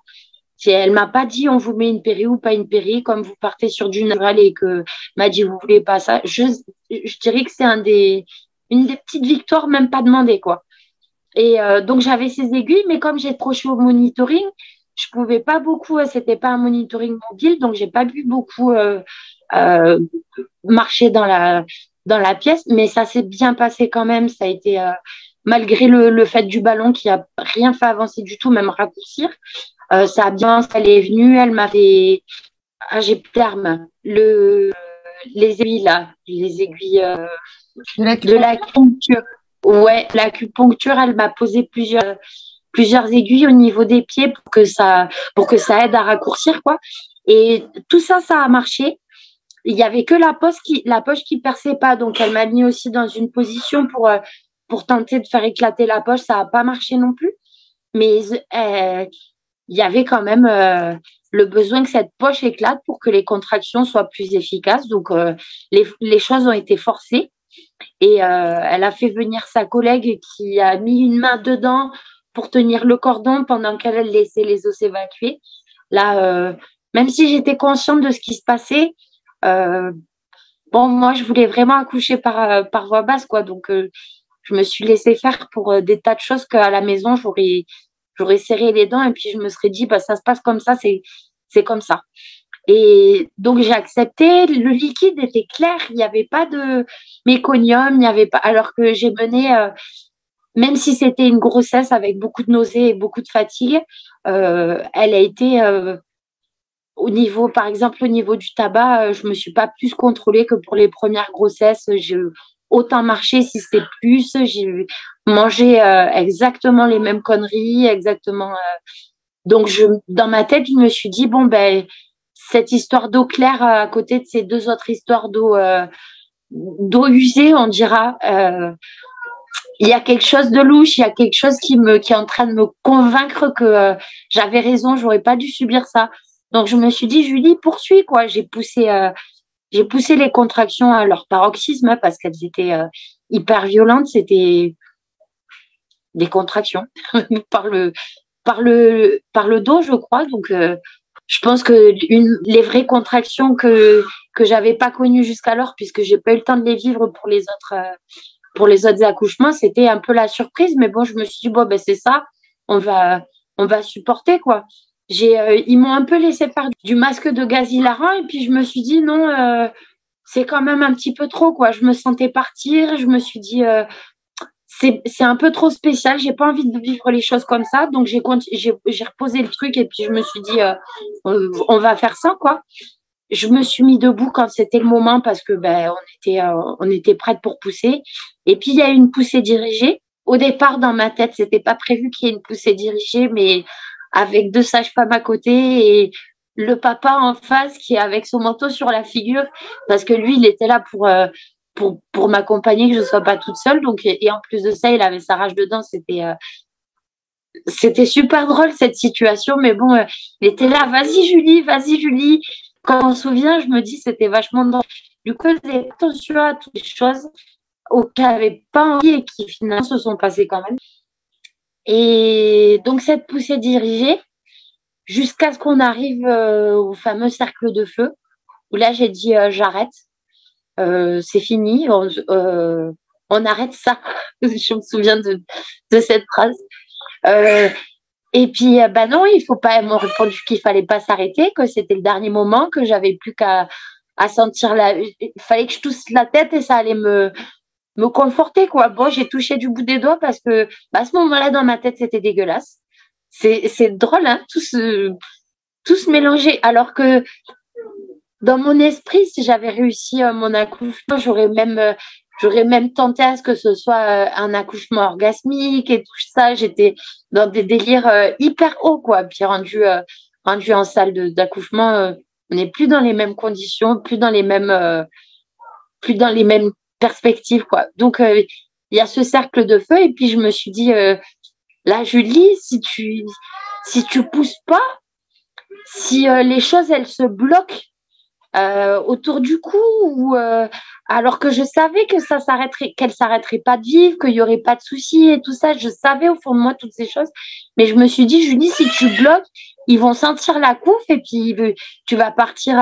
Elle m'a pas dit on vous met une péri ou pas une péri, comme vous partez sur du naturel et que m'a dit vous voulez pas ça. Je dirais que c'est une des petites victoires même pas demandées, quoi. Et donc j'avais ces aiguilles, mais comme j'ai accroché au monitoring, je pouvais pas beaucoup. C'était pas un monitoring mobile, donc j'ai pas pu beaucoup marcher dans la pièce, mais ça s'est bien passé quand même. Ça a été malgré le fait du ballon qui a rien fait avancer du tout, même raccourcir. Ça a bien, elle est venue, elle m'a fait. Ah, j'ai plus de terme. Les aiguilles là, les aiguilles de l'acupuncture. Ouais, l'acupuncture, elle m'a posé plusieurs aiguilles au niveau des pieds pour que ça aide à raccourcir, quoi. Et tout ça, ça a marché. Il y avait que la poche qui perçait pas, donc elle m'a mis aussi dans une position pour tenter de faire éclater la poche. Ça a pas marché non plus, mais il y avait quand même le besoin que cette poche éclate pour que les contractions soient plus efficaces. Donc les choses ont été forcées. Et elle a fait venir sa collègue qui a mis une main dedans pour tenir le cordon pendant qu'elle laissait les os s'évacuer. Là, même si j'étais consciente de ce qui se passait, bon, moi, je voulais vraiment accoucher par voie basse, quoi. Donc, je me suis laissée faire pour des tas de choses qu'à la maison, j'aurais serré les dents et puis je me serais dit, bah, ça se passe comme ça, c'est comme ça. Et donc, j'ai accepté. Le liquide était clair. Il n'y avait pas de méconium. Il n'y avait pas, alors que j'ai mené, même si c'était une grossesse avec beaucoup de nausées et beaucoup de fatigue, elle a été, par exemple, au niveau du tabac, je me suis pas plus contrôlée que pour les premières grossesses. J'ai autant marché, si c'était plus. J'ai mangé exactement les mêmes conneries, exactement. Donc, dans ma tête, je me suis dit, bon, ben, cette histoire d'eau claire à côté de ces deux autres histoires d'eau usée, on dira, il y a quelque chose de louche, il y a quelque chose qui est en train de me convaincre que j'avais raison, j'aurais pas dû subir ça. Donc je me suis dit, Julie, poursuis, quoi. J'ai poussé les contractions à leur paroxysme, hein, parce qu'elles étaient hyper violentes. C'était des contractions par le dos, je crois. Donc je pense que les vraies contractions que j'avais pas connues jusqu'alors, puisque j'ai pas eu le temps de les vivre pour les autres accouchements, c'était un peu la surprise. Mais bon, je me suis dit, bon, ben c'est ça, on va supporter, quoi. Ils m'ont un peu laissé faire du masque de gaz hilarant et puis je me suis dit non, c'est quand même un petit peu trop, quoi. Je me sentais partir, je me suis dit c'est un peu trop spécial, j'ai pas envie de vivre les choses comme ça, donc j'ai reposé le truc et puis je me suis dit on va faire ça, quoi. Je me suis mis debout quand c'était le moment parce que ben on était prête pour pousser et puis il y a eu une poussée dirigée. Au départ, dans ma tête, c'était pas prévu qu'il y ait une poussée dirigée, mais avec 2 sages-femmes à côté et le papa en face qui est avec son manteau sur la figure parce que lui, il était là pour m'accompagner, que je sois pas toute seule. Donc, et en plus de ça, il avait sa rage dedans. C'était super drôle cette situation, mais bon, il était là, vas-y Julie, quand on se souvient, je me dis c'était vachement dangereux. Du coup, je faisais attention à toutes les choses auxquelles j'avais pas envie et qui finalement se sont passées quand même. Et donc cette poussée dirigée jusqu'à ce qu'on arrive au fameux cercle de feu où là j'ai dit j'arrête, c'est fini, on arrête ça. Je me souviens de cette phrase. Et puis bah non, il faut pas. Ils m'ont répondu qu'il fallait pas s'arrêter, que c'était le dernier moment, que j'avais plus qu'à sentir il fallait que je touche la tête et ça allait me conforter, quoi. Bon, j'ai touché du bout des doigts parce que bah, à ce moment-là, dans ma tête, c'était dégueulasse. C'est drôle, hein, tout se mélanger. Alors que dans mon esprit, si j'avais réussi mon accouchement, j'aurais même tenté à ce que ce soit un accouchement orgasmique et tout ça. J'étais dans des délires hyper hauts, quoi. Puis rendu en salle d'accouchement, on n'est plus dans les mêmes conditions, plus dans les mêmes perspectives, quoi. Donc, il y a ce cercle de feu. Et puis, je me suis dit, là, Julie, si tu pousses pas, si les choses, elles se bloquent autour du cou, ou alors que je savais que qu'elle s'arrêterait pas de vivre, qu'il y aurait pas de soucis et tout ça, je savais au fond de moi toutes ces choses, mais je me suis dit, Julie, si tu bloques, ils vont sentir la couffe et puis tu vas partir,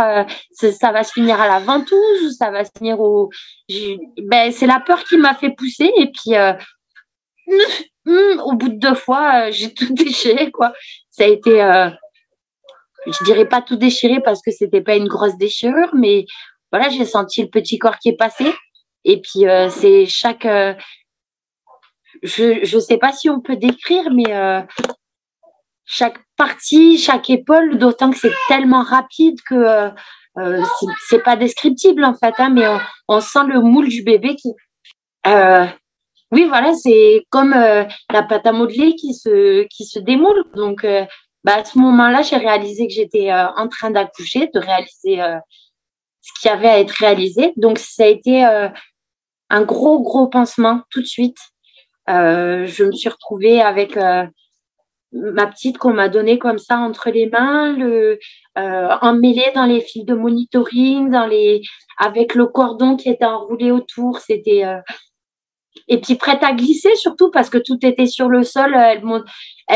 ça va se finir à la ventouse ou ça va se finir ben c'est la peur qui m'a fait pousser et puis au bout de 2 fois, j'ai tout déchiré, quoi. Ça a été je dirais pas tout déchiré parce que c'était pas une grosse déchirure, mais voilà, j'ai senti le petit corps qui est passé. Et puis c'est je sais pas si on peut décrire, mais chaque partie, chaque épaule, d'autant que c'est tellement rapide que c'est pas descriptible en fait, hein, mais on sent le moule du bébé qui. Oui, voilà, c'est comme la pâte à modeler qui se démoule. Donc bah, à ce moment-là, j'ai réalisé que j'étais en train d'accoucher, de réaliser ce qui avait à être réalisé. Donc, ça a été un gros pansement tout de suite. Je me suis retrouvée avec ma petite qu'on m'a donnée comme ça entre les mains, emmêlée dans les fils de monitoring, avec le cordon qui était enroulé autour. C'était et puis prête à glisser surtout parce que tout était sur le sol. Elles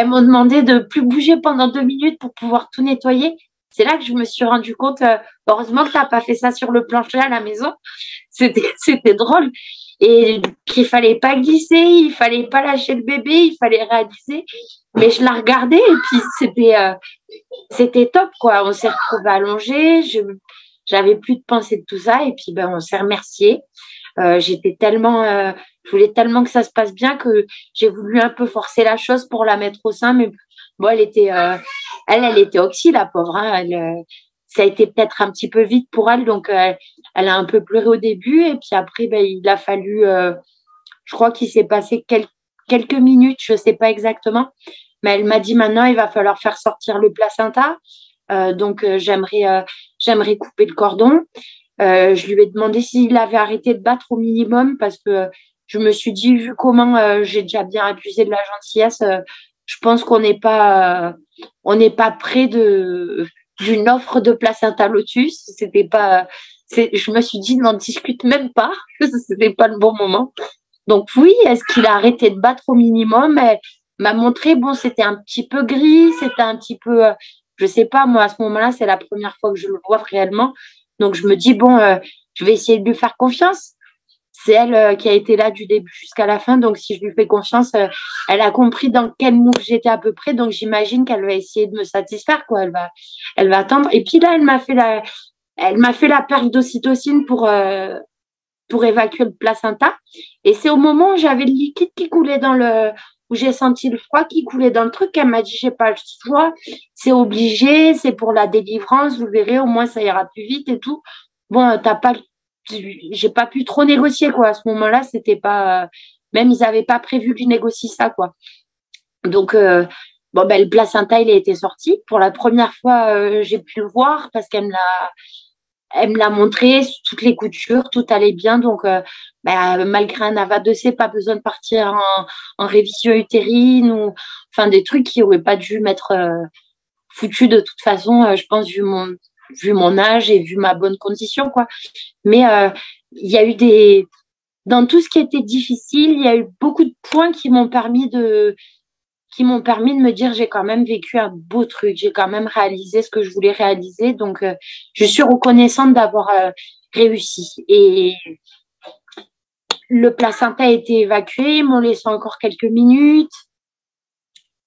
m'ont demandé de plus bouger pendant 2 minutes pour pouvoir tout nettoyer. C'est là que je me suis rendu compte, heureusement que tu n'as pas fait ça sur le plancher à la maison. C'était drôle. Et qu'il fallait pas glisser, il fallait pas lâcher le bébé, il fallait réaliser. Mais je la regardais et puis c'était top, quoi. On s'est retrouvés allongés, j'avais plus de pensée de tout ça et puis ben on s'est remerciés. Je voulais tellement que ça se passe bien que j'ai voulu un peu forcer la chose pour la mettre au sein, mais bon, elle était oxy, la pauvre, hein. Ça a été peut-être un petit peu vite pour elle, donc elle a un peu pleuré au début et puis après, ben, il a fallu, je crois qu'il s'est passé quelques minutes, je sais pas exactement, mais elle m'a dit maintenant il va falloir faire sortir le placenta, donc j'aimerais couper le cordon. Je lui ai demandé s'il avait arrêté de battre au minimum parce que je me suis dit, vu comment j'ai déjà bien abusé de la gentillesse, je pense on n'est pas près d'une offre de placenta lotus. C'était pas, je me suis dit, n'en discute même pas. C'était pas le bon moment. Donc oui, est-ce qu'il a arrêté de battre au minimum? Elle m'a montré, bon, c'était un petit peu gris, c'était un petit peu, je sais pas, moi à ce moment-là, c'est la première fois que je le vois réellement. Donc je me dis, bon, je vais essayer de lui faire confiance. C'est elle qui a été là du début jusqu'à la fin. Donc si je lui fais confiance, elle a compris dans quel move j'étais à peu près. Donc j'imagine qu'elle va essayer de me satisfaire, quoi. Elle va attendre. Et puis là, elle m'a fait la perte d'ocytocine pour évacuer le placenta. Et c'est au moment où j'avais le liquide qui coulait où j'ai senti le froid qui coulait dans le truc, qu'elle m'a dit, j'ai pas le choix, c'est obligé, c'est pour la délivrance, vous verrez, au moins ça ira plus vite et tout. Bon, j'ai pas pu trop négocier, quoi. À ce moment-là, c'était pas, même ils avaient pas prévu que je négocie ça, quoi. Donc, bon, ben, le placenta, il a été sorti. Pour la première fois, j'ai pu le voir parce elle me l'a montré, toutes les coutures, tout allait bien. Donc, malgré un AVA2C, pas besoin de partir en révision utérine ou enfin des trucs qui n'auraient pas dû m'être foutus de toute façon, je pense, vu vu mon âge et vu ma bonne condition, quoi. Mais il y a eu dans tout ce qui était difficile, il y a eu beaucoup de points qui m'ont permis de me dire j'ai quand même vécu un beau truc, j'ai quand même réalisé ce que je voulais réaliser. Donc, je suis reconnaissante d'avoir réussi. Et le placenta a été évacué, ils m'ont laissé encore quelques minutes.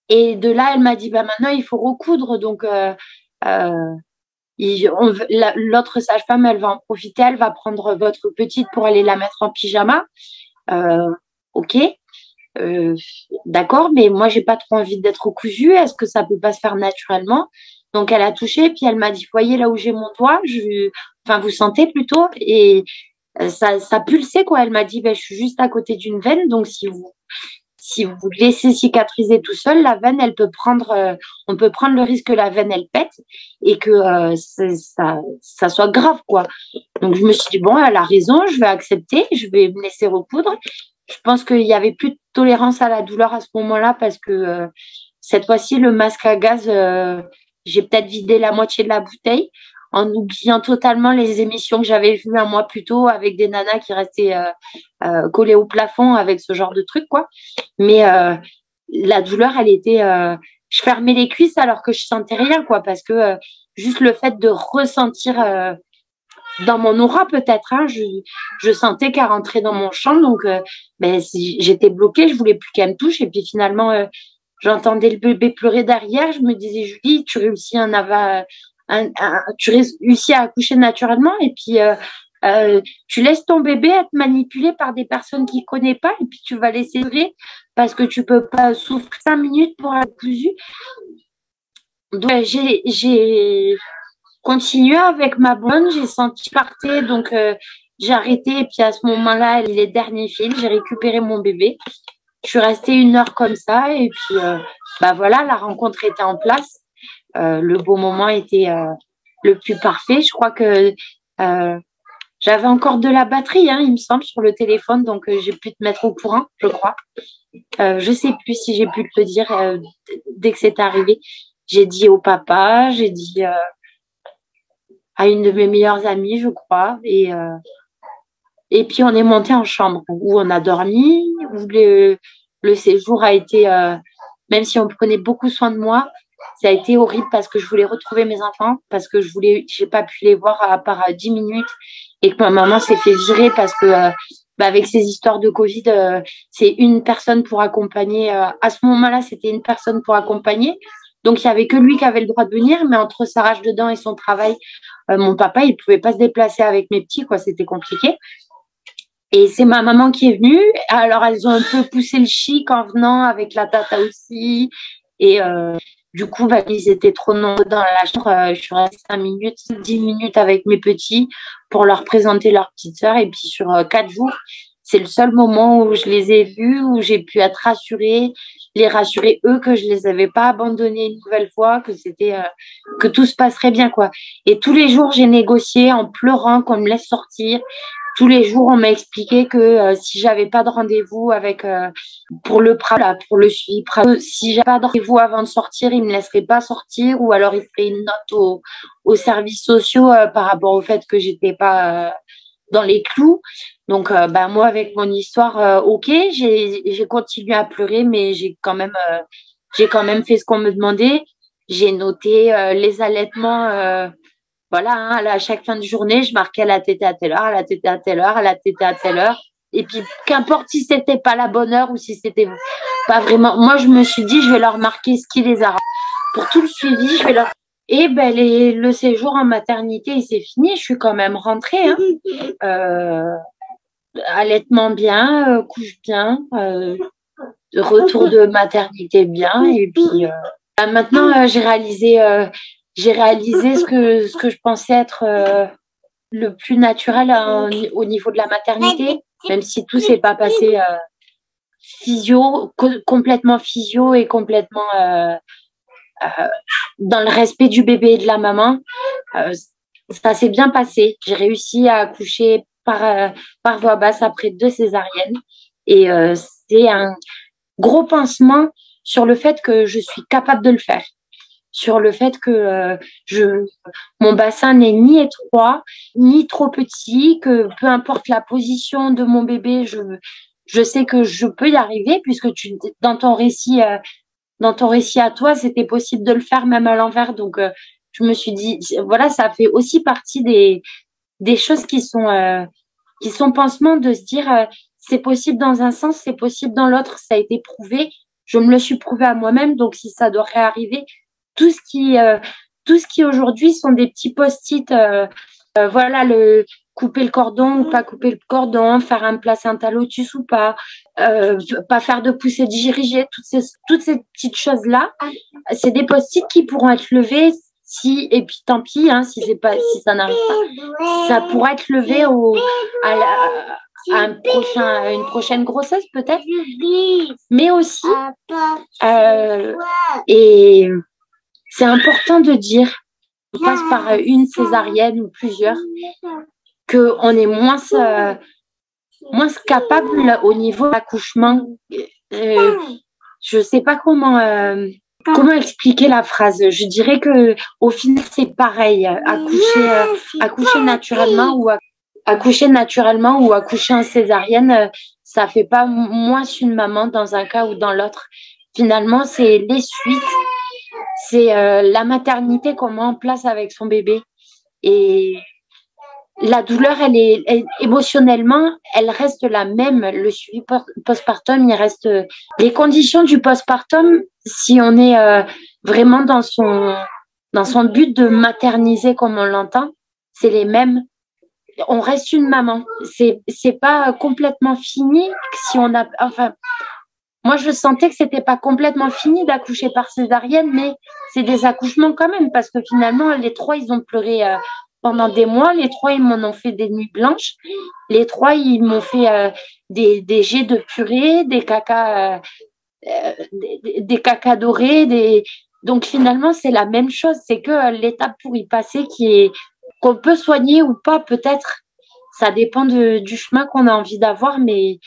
Et de là, elle m'a dit, bah, maintenant, il faut recoudre. Donc, l'autre sage-femme, elle va en profiter, elle va prendre votre petite pour aller la mettre en pyjama. Ok. D'accord, mais moi, j'ai pas trop envie d'être cousue. Est-ce que ça peut pas se faire naturellement? Donc, elle a touché, puis elle m'a dit, voyez là où j'ai mon doigt, enfin, vous sentez plutôt, et ça pulsait, quoi. Elle m'a dit, ben, je suis juste à côté d'une veine, donc si vous laissez cicatriser tout seul, la veine, on peut prendre le risque que la veine, elle pète et que ça soit grave, quoi. Donc, je me suis dit, bon, elle a raison, je vais accepter, je vais me laisser recoudre. Je pense qu'il y avait plus de tolérance à la douleur à ce moment-là parce que cette fois-ci, le masque à gaz, j'ai peut-être vidé la moitié de la bouteille en oubliant totalement les émissions que j'avais vues un mois plus tôt avec des nanas qui restaient collées au plafond avec ce genre de truc, quoi. Mais la douleur, elle était... je fermais les cuisses alors que je sentais rien, quoi, parce que juste le fait de ressentir dans mon aura, peut-être, hein, je sentais qu'elle rentrait dans mon champ, donc j'étais bloquée, je voulais plus qu'elle me touche, et puis finalement, j'entendais le bébé pleurer derrière, je me disais, Julie, tu réussis tu réussis à accoucher naturellement, et puis tu laisses ton bébé être manipulé par des personnes qu'il ne connaît pas, et puis tu vas laisser vrai parce que tu peux pas souffrir 5 minutes pour la cousu. Donc, j'ai continué avec ma bonne, j'ai senti partir, donc j'ai arrêté, et puis à ce moment-là, les derniers fils, j'ai récupéré mon bébé. Je suis restée 1 heure comme ça, et puis voilà, la rencontre était en place. Le beau moment était le plus parfait. Je crois que j'avais encore de la batterie, hein, il me semble, sur le téléphone, donc j'ai pu te mettre au courant, je crois. Je sais plus si j'ai pu te le dire dès que c'est arrivé. J'ai dit au papa, j'ai dit à une de mes meilleures amies, je crois, et puis on est monté en chambre où on a dormi, où le séjour a été, même si on prenait beaucoup soin de moi, ça a été horrible parce que je voulais retrouver mes enfants, parce que j'ai pas pu les voir à part 10 minutes, et que ma maman s'est fait virer parce que avec ces histoires de Covid, c'est une personne pour accompagner. À ce moment-là, c'était une personne pour accompagner. Donc, il n'y avait que lui qui avait le droit de venir, mais entre sa rage dedans et son travail, mon papa, il ne pouvait pas se déplacer avec mes petits, quoi, c'était compliqué. Et c'est ma maman qui est venue. Alors, elles ont un peu poussé le chic en venant avec la tata aussi. Et du coup, ils étaient trop nombreux dans la chambre. Je suis restée 5 minutes, 10 minutes avec mes petits pour leur présenter leur petite sœur. Et puis, sur 4 jours, c'est le seul moment où je les ai vus, où j'ai pu être rassurée, les rassurer eux que je les avais pas abandonnés une nouvelle fois, que tout se passerait bien, quoi. Et tous les jours, j'ai négocié en pleurant qu'on me laisse sortir. Tous les jours, on m'a expliqué que si j'avais pas de rendez-vous pour le PRA, pour le suivi PRA, si j'avais pas de rendez-vous avant de sortir, ils me laisseraient pas sortir, ou alors ils feraient une note aux services sociaux par rapport au fait que j'étais pas dans les clous. Donc, moi, avec mon histoire, ok, j'ai continué à pleurer, mais j'ai quand même fait ce qu'on me demandait. J'ai noté les allaitements. Voilà, hein, à chaque fin de journée, je marquais la tétée à telle heure, à la tétée à telle heure, à la tétée à telle heure. Et puis, qu'importe si c'était pas la bonne heure ou si c'était pas vraiment. Moi, je me suis dit, je vais leur marquer ce qui les a. Pour tout le suivi, je vais leur. Et le séjour en maternité, il s'est fini. Je suis quand même rentrée. Hein. Allaitement bien, couche bien, retour de maternité bien. Et puis, maintenant, j'ai réalisé ce que je pensais être le plus naturel au niveau de la maternité, même si tout s'est pas passé complètement physio et complètement dans le respect du bébé et de la maman. Ça s'est bien passé. J'ai réussi à accoucher par voie basse après 2 césariennes. Et c'est un gros pansement sur le fait que je suis capable de le faire. sur le fait que mon bassin n'est ni étroit, ni trop petit, que peu importe la position de mon bébé, je sais que je peux y arriver puisque dans ton récit à toi, c'était possible de le faire même à l'envers. Donc, je me suis dit, voilà, ça fait aussi partie des choses qui sont pansements de se dire, c'est possible dans un sens, c'est possible dans l'autre. Ça a été prouvé. Je me le suis prouvé à moi-même. Donc, si ça doit réarriver, tout ce qui aujourd'hui sont des petits post-it, voilà, couper le cordon ou pas couper le cordon, faire un placenta lotus ou pas faire de poussée dirigée, toutes ces petites choses-là, c'est des post-it qui pourront être levés et puis tant pis, hein, si ça n'arrive pas, ça pourra être levé à une prochaine grossesse peut-être, mais aussi, et c'est important de dire, on passe par une césarienne ou plusieurs, qu'on est moins capable au niveau de l'accouchement. Je ne sais pas comment expliquer la phrase. Je dirais que au final, c'est pareil. Accoucher naturellement ou accoucher en césarienne, ça fait pas moins une maman dans un cas ou dans l'autre. Finalement, c'est les suites. C'est la maternité qu'on met en place avec son bébé. Et la douleur, émotionnellement, elle reste la même. Le suivi postpartum, il reste les conditions du postpartum. Si on est vraiment dans son but de materniser comme on l'entend, c'est les mêmes. On reste une maman. C'est pas complètement fini si on a, enfin, moi je sentais que c'était pas complètement fini d'accoucher par césarienne, mais c'est des accouchements quand même parce que finalement les trois ils ont pleuré pendant des mois. Les trois, ils m'en ont fait des nuits blanches. Les trois, ils m'ont fait des jets de purée, des cacas dorés. Donc, finalement, c'est la même chose. C'est que l'étape pour y passer qu'on peut soigner ou pas, peut-être. Ça dépend du chemin qu'on a envie d'avoir. Mais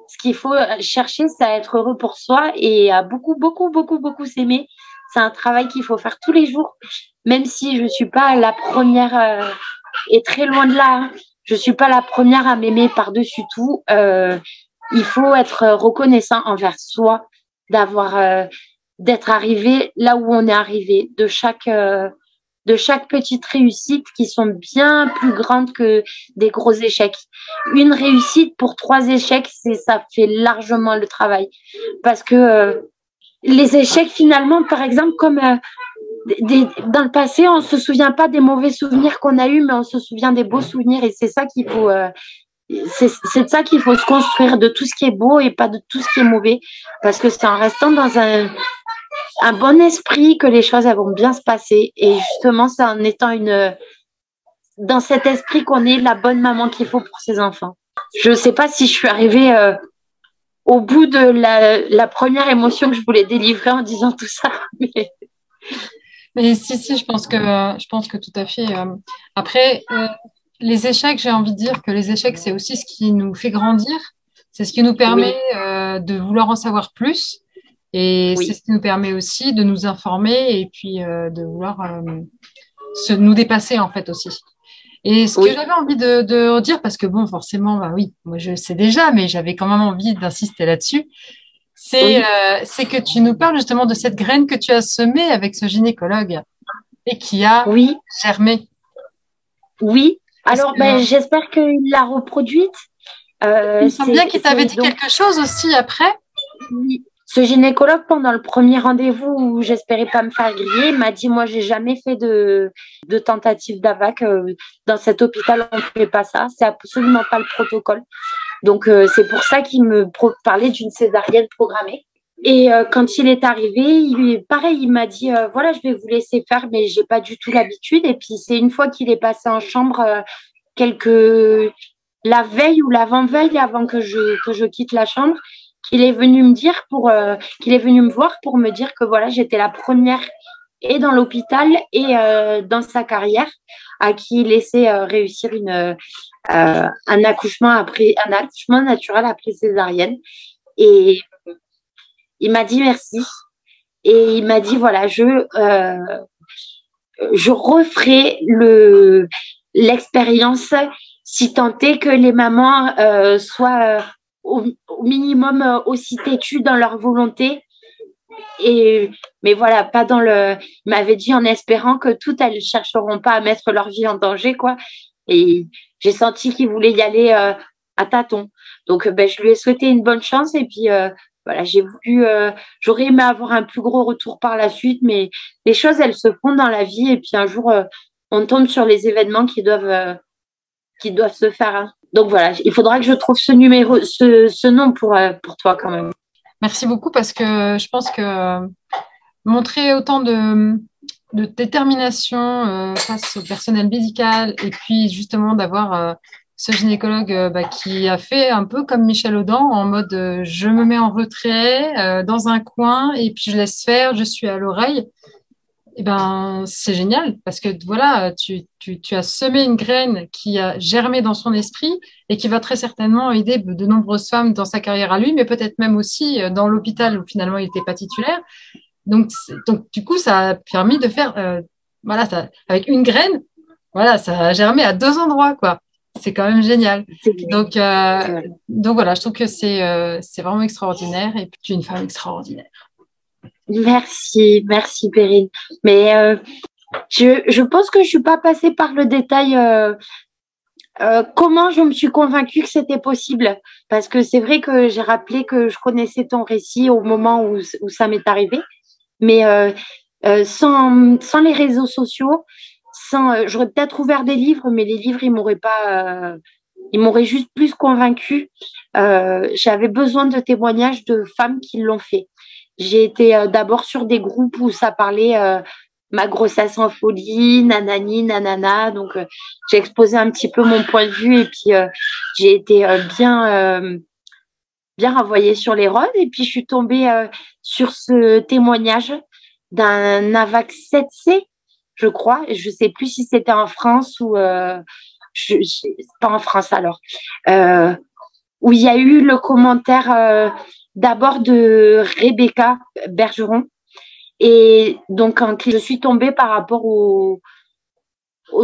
ce qu'il faut chercher, c'est à être heureux pour soi et à beaucoup, beaucoup, beaucoup, beaucoup s'aimer. C'est un travail qu'il faut faire tous les jours, même si je ne suis pas la première, et très loin de là, hein, je ne suis pas la première à m'aimer par-dessus tout. Il faut être reconnaissant envers soi d'être arrivé là où on est arrivé, de chaque petite réussite qui sont bien plus grandes que des gros échecs. Une réussite pour 3 échecs, ça fait largement le travail. Parce que les échecs, finalement, par exemple, comme dans le passé, on ne se souvient pas des mauvais souvenirs qu'on a eus, mais on se souvient des beaux souvenirs. Et c'est ça qu'il faut, c'est de ça qu'il faut se construire, de tout ce qui est beau et pas de tout ce qui est mauvais. Parce que c'est en restant dans un bon esprit que les choses elles vont bien se passer. Et justement, c'est en étant dans cet esprit qu'on est la bonne maman qu'il faut pour ses enfants. Je ne sais pas si je suis arrivée au bout de la première émotion que je voulais délivrer en disant tout ça. Mais si, je pense que tout à fait. Après, les échecs, j'ai envie de dire que les échecs, c'est aussi ce qui nous fait grandir. C'est ce qui nous permet de vouloir en savoir plus. Et c'est ce qui nous permet aussi de nous informer et puis de vouloir nous dépasser, en fait, aussi. Et ce que j'avais envie de dire, parce que bon, forcément, bah oui, moi je sais déjà, mais j'avais quand même envie d'insister là-dessus, c'est que tu nous parles justement de cette graine que tu as semée avec ce gynécologue et qui a germé. Oui, alors j'espère qu'il l'a reproduite. Il me semble bien qu'il t'avait dit quelque chose aussi après. Oui. Ce gynécologue, pendant le premier rendez-vous où j'espérais pas me faire griller, m'a dit, moi, j'ai jamais fait de tentative d'AVAC. Dans cet hôpital, on ne fait pas ça. C'est absolument pas le protocole. Donc, c'est pour ça qu'il me parlait d'une césarienne programmée. Et quand il est arrivé, pareil, il m'a dit, voilà, je vais vous laisser faire, mais j'ai pas du tout l'habitude. Et puis, c'est une fois qu'il est passé en chambre, la veille ou l'avant-veille, avant que je quitte la chambre, qu'il est venu me voir pour me dire que voilà, j'étais la première et dans l'hôpital et dans sa carrière à qui il laissait réussir un accouchement naturel après césarienne. Et il m'a dit merci. Et il m'a dit, voilà, je referai l'expérience si tant est que les mamans soient au minimum aussi têtues dans leur volonté. Mais voilà, pas dans le. Il m'avait dit en espérant que toutes elles chercheront pas à mettre leur vie en danger, quoi. Et j'ai senti qu'il voulait y aller à tâtons. Donc, je lui ai souhaité une bonne chance et puis voilà, j'aurais aimé avoir un plus gros retour par la suite, mais les choses, elles se font dans la vie et puis un jour, on tombe sur les événements qui doivent se faire, hein. Donc voilà, il faudra que je trouve ce nom pour toi quand même. Merci beaucoup parce que je pense que montrer autant de détermination face au personnel médical et puis justement d'avoir ce gynécologue qui a fait un peu comme Michel Audin en mode je me mets en retrait dans un coin et puis je laisse faire, je suis à l'oreille. Eh ben, c'est génial parce que voilà, tu as semé une graine qui a germé dans son esprit et qui va très certainement aider de nombreuses femmes dans sa carrière à lui, mais peut-être même aussi dans l'hôpital où finalement il n'était pas titulaire. Donc, du coup, ça a permis de faire, voilà, avec une graine, voilà, ça a germé à deux endroits, quoi. C'est quand même génial. Donc, donc voilà, je trouve que c'est vraiment extraordinaire et puis tu es une femme extraordinaire. Merci Perrine. Mais je pense que je suis pas passée par le détail. Comment je me suis convaincue que c'était possible? Parce que c'est vrai que j'ai rappelé que je connaissais ton récit au moment où ça m'est arrivé, mais sans les réseaux sociaux, j'aurais peut-être ouvert des livres, mais les livres ils m'auraient juste plus convaincue. J'avais besoin de témoignages de femmes qui l'ont fait. J'ai été d'abord sur des groupes où ça parlait ma grossesse en folie, nanani, nanana. Donc, j'ai exposé un petit peu mon point de vue et puis j'ai été bien renvoyée sur les rods. Et puis, je suis tombée sur ce témoignage d'un AVAC 7C, je crois. Je sais plus si c'était en France ou pas en France alors. Où il y a eu le commentaire d'abord de Rebecca Bergeron. Et donc, quand je suis tombée par rapport aux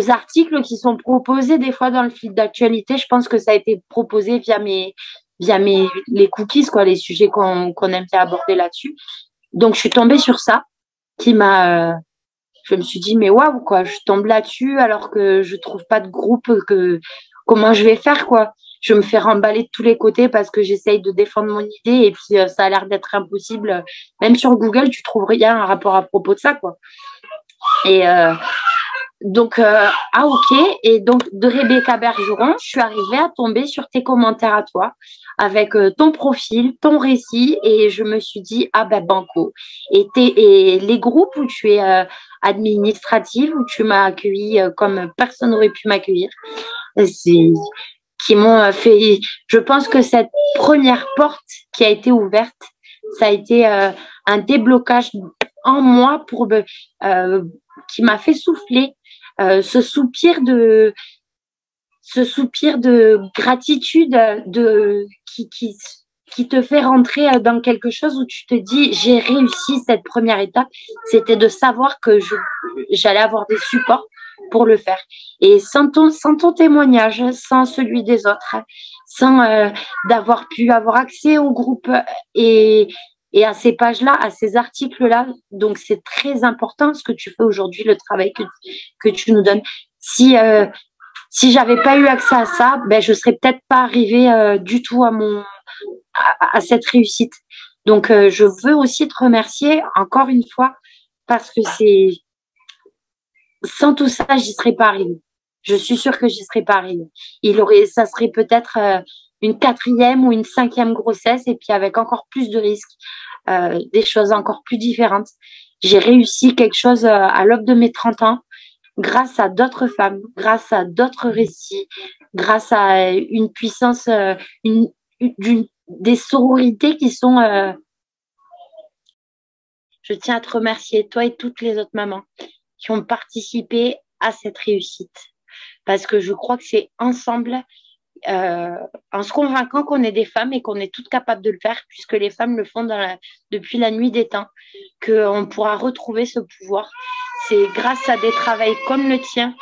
articles qui sont proposés des fois dans le fil d'actualité, je pense que ça a été proposé les cookies, quoi, les sujets qu'on aime bien aborder là-dessus. Donc, je suis tombée sur ça je me suis dit, mais waouh, quoi, je tombe là-dessus alors que je trouve pas de groupe, comment je vais faire, quoi. Je me fais remballer de tous les côtés parce que j'essaye de défendre mon idée et puis ça a l'air d'être impossible. Même sur Google, tu trouves rien à rapport à propos de ça, quoi. Et donc, ok. Et donc, de Rebecca Bergeron, je suis arrivée à tomber sur tes commentaires à toi, avec ton profil, ton récit, et je me suis dit, ah ben, banco. Et les groupes où tu es administrative, où tu m'as accueilli comme personne n'aurait pu m'accueillir, qui m'ont fait. Je pense que cette première porte qui a été ouverte, ça a été un déblocage en moi qui m'a fait souffler ce soupir de gratitude qui te fait rentrer dans quelque chose où tu te dis j'ai réussi cette première étape, c'était de savoir que j'allais avoir des supports pour le faire. Et sans ton témoignage, sans celui des autres, sans d'avoir pu avoir accès au groupe et à ces pages-là, à ces articles-là. Donc, c'est très important ce que tu fais aujourd'hui, le travail que tu nous donnes. Si j'avais pas eu accès à ça, ben, je serais peut-être pas arrivée du tout à cette réussite. Donc, je veux aussi te remercier encore une fois parce que sans tout ça, j'y serais pas arrivée. Je suis sûre que j'y serais pas arrivée. Ça serait peut-être une 4e ou une 5e grossesse et puis avec encore plus de risques, des choses encore plus différentes. J'ai réussi quelque chose à l'aube de mes 30 ans grâce à d'autres femmes, grâce à d'autres récits, grâce à une puissance, des sororités qui sont... Je tiens à te remercier, toi et toutes les autres mamans qui ont participé à cette réussite. Parce que je crois que c'est ensemble euh, en se convainquant qu'on est des femmes et qu'on est toutes capables de le faire, puisque les femmes le font depuis la nuit des temps, qu'on pourra retrouver ce pouvoir. C'est grâce à des travails comme le tien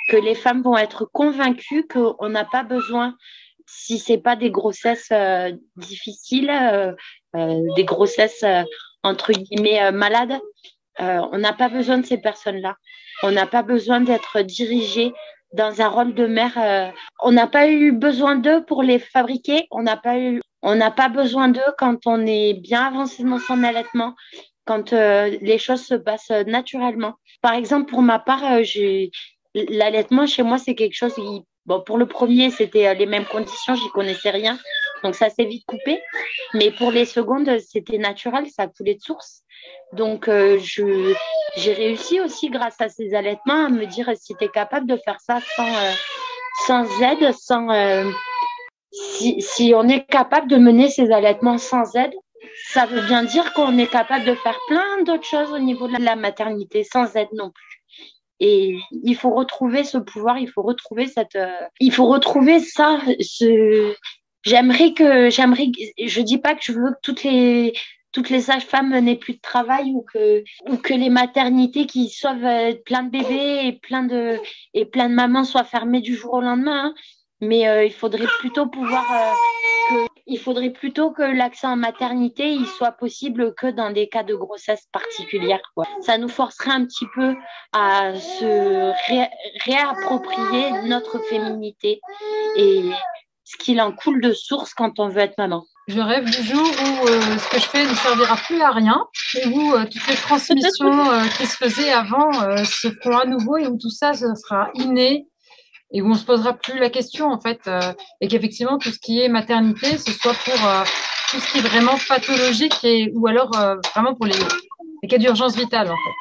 que les femmes vont être convaincues qu'on n'a pas besoin, si c'est pas des grossesses difficiles, des grossesses entre guillemets malades, on n'a pas besoin de ces personnes-là. On n'a pas besoin d'être dirigé dans un rôle de mère. On n'a pas eu besoin d'eux pour les fabriquer. On n'a pas besoin d'eux quand on est bien avancé dans son allaitement, quand les choses se passent naturellement. Par exemple, pour ma part, l'allaitement chez moi, c'est quelque chose qui, bon, pour le premier, c'était les mêmes conditions, j'y connaissais rien, donc ça s'est vite coupé. Mais pour les secondes, c'était naturel, ça coulait de source. Donc, j'ai réussi aussi, grâce à ces allaitements, à me dire si tu es capable de faire ça sans aide, si on est capable de mener ces allaitements sans aide, ça veut bien dire qu'on est capable de faire plein d'autres choses au niveau de la maternité sans aide non plus. Et il faut retrouver ce pouvoir, il faut retrouver ça. Je dis pas que je veux que toutes les sages-femmes n'aient plus de travail ou que les maternités qui sauvent plein de bébés et plein de mamans soient fermées du jour au lendemain, hein. Mais il faudrait plutôt que l'accès en maternité il soit possible que dans des cas de grossesse particulière, quoi. Ça nous forcerait un petit peu à se réapproprier notre féminité et ce qu'il en coule de source quand on veut être maman. Je rêve du jour où ce que je fais ne servira plus à rien et où toutes les transmissions qui se faisaient avant se feront à nouveau et où tout ça ce sera inné et où on se posera plus la question en fait et qu'effectivement tout ce qui est maternité ce soit pour tout ce qui est vraiment pathologique ou alors vraiment pour les cas d'urgence vitale en fait.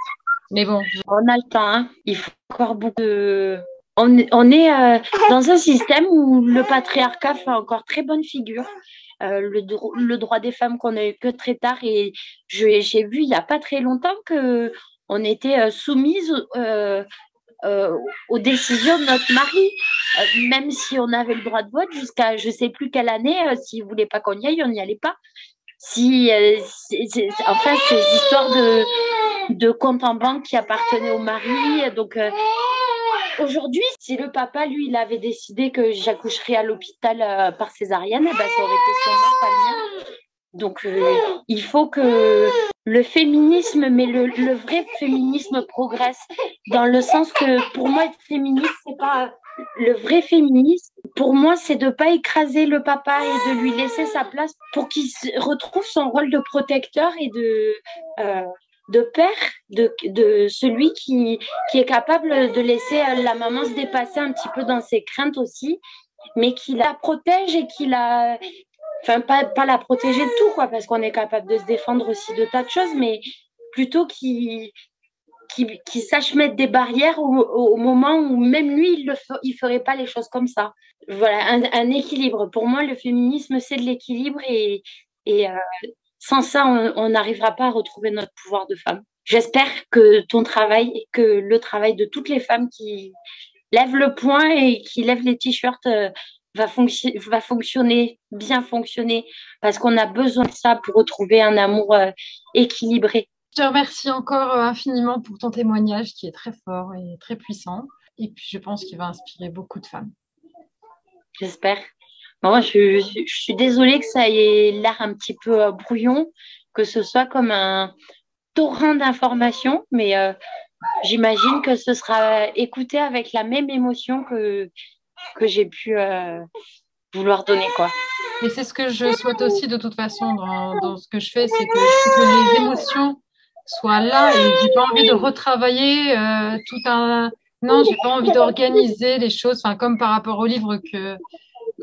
Mais bon. On a le temps, hein. Il faut encore beaucoup de... On est dans un système où le patriarcat fait encore très bonne figure. Le droit des femmes qu'on a eu que très tard et j'ai vu il n'y a pas très longtemps qu'on était soumise aux décisions de notre mari, même si on avait le droit de vote jusqu'à je sais plus quelle année, s'il voulait pas qu'on y aille, on n'y allait pas. Enfin, ces histoires de compte en banque qui appartenaient au mari, donc aujourd'hui, si le papa, lui, il avait décidé que j'accoucherais à l'hôpital par césarienne, ben, ça aurait été sûrement pas le mien. Donc, il faut que le féminisme, mais le vrai féminisme progresse, dans le sens que pour moi, être féministe, c'est pas le vrai féminisme. Pour moi, c'est de pas écraser le papa et de lui laisser sa place pour qu'il retrouve son rôle de protecteur et de père, de celui qui est capable de laisser la maman se dépasser un petit peu dans ses craintes aussi, mais qui la protège et enfin, pas la protéger de tout, quoi, parce qu'on est capable de se défendre aussi de tas de choses, mais plutôt qui sache mettre des barrières au moment où même lui, il ferait pas les choses comme ça. Voilà, un équilibre. Pour moi, le féminisme, c'est de l'équilibre et sans ça, on n'arrivera pas à retrouver notre pouvoir de femme. J'espère que ton travail et que le travail de toutes les femmes qui lèvent le poing et qui lèvent les t-shirts va fonctionner, bien fonctionner, parce qu'on a besoin de ça pour retrouver un amour équilibré. Je te remercie encore infiniment pour ton témoignage qui est très fort et très puissant. Et puis, je pense qu'il va inspirer beaucoup de femmes. J'espère. Moi, je suis désolée que ça ait l'air un petit peu brouillon, que ce soit comme un torrent d'informations, mais j'imagine que ce sera écouté avec la même émotion que j'ai pu vouloir donner, quoi. Et c'est ce que je souhaite aussi de toute façon dans ce que je fais, c'est que les émotions soient là et j'ai pas envie de retravailler Non, j'ai pas envie d'organiser les choses, enfin comme par rapport au livre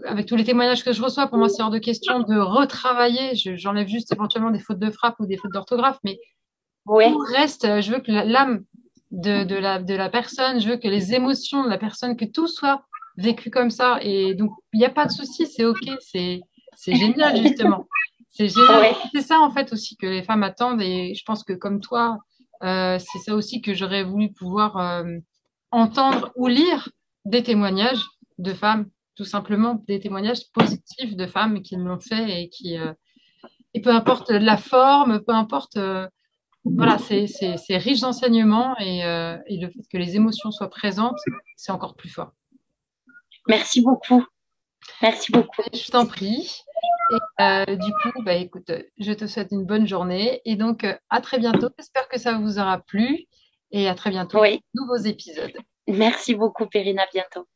avec tous les témoignages que je reçois, pour moi c'est hors de question de retravailler. J'enlève juste éventuellement des fautes de frappe ou des fautes d'orthographe, mais ouais. Tout reste. Je veux que l'âme de la personne, je veux que les émotions de la personne, que tout soit vécu comme ça. Et donc il n'y a pas de souci, c'est ok, c'est génial justement. C'est génial. Ouais. C'est ça en fait aussi que les femmes attendent et je pense que comme toi, c'est ça aussi que j'aurais voulu pouvoir entendre ou lire des témoignages de femmes, tout simplement des témoignages positifs de femmes qui l'ont fait et peu importe la forme, peu importe, voilà, c'est riche d'enseignements et le fait que les émotions soient présentes, c'est encore plus fort. Merci beaucoup. Merci beaucoup. Je t'en prie. Et du coup, bah, écoute, je te souhaite une bonne journée et donc à très bientôt. J'espère que ça vous aura plu et à très bientôt pour Oui. de nouveaux épisodes. Merci beaucoup, Perrine. À bientôt.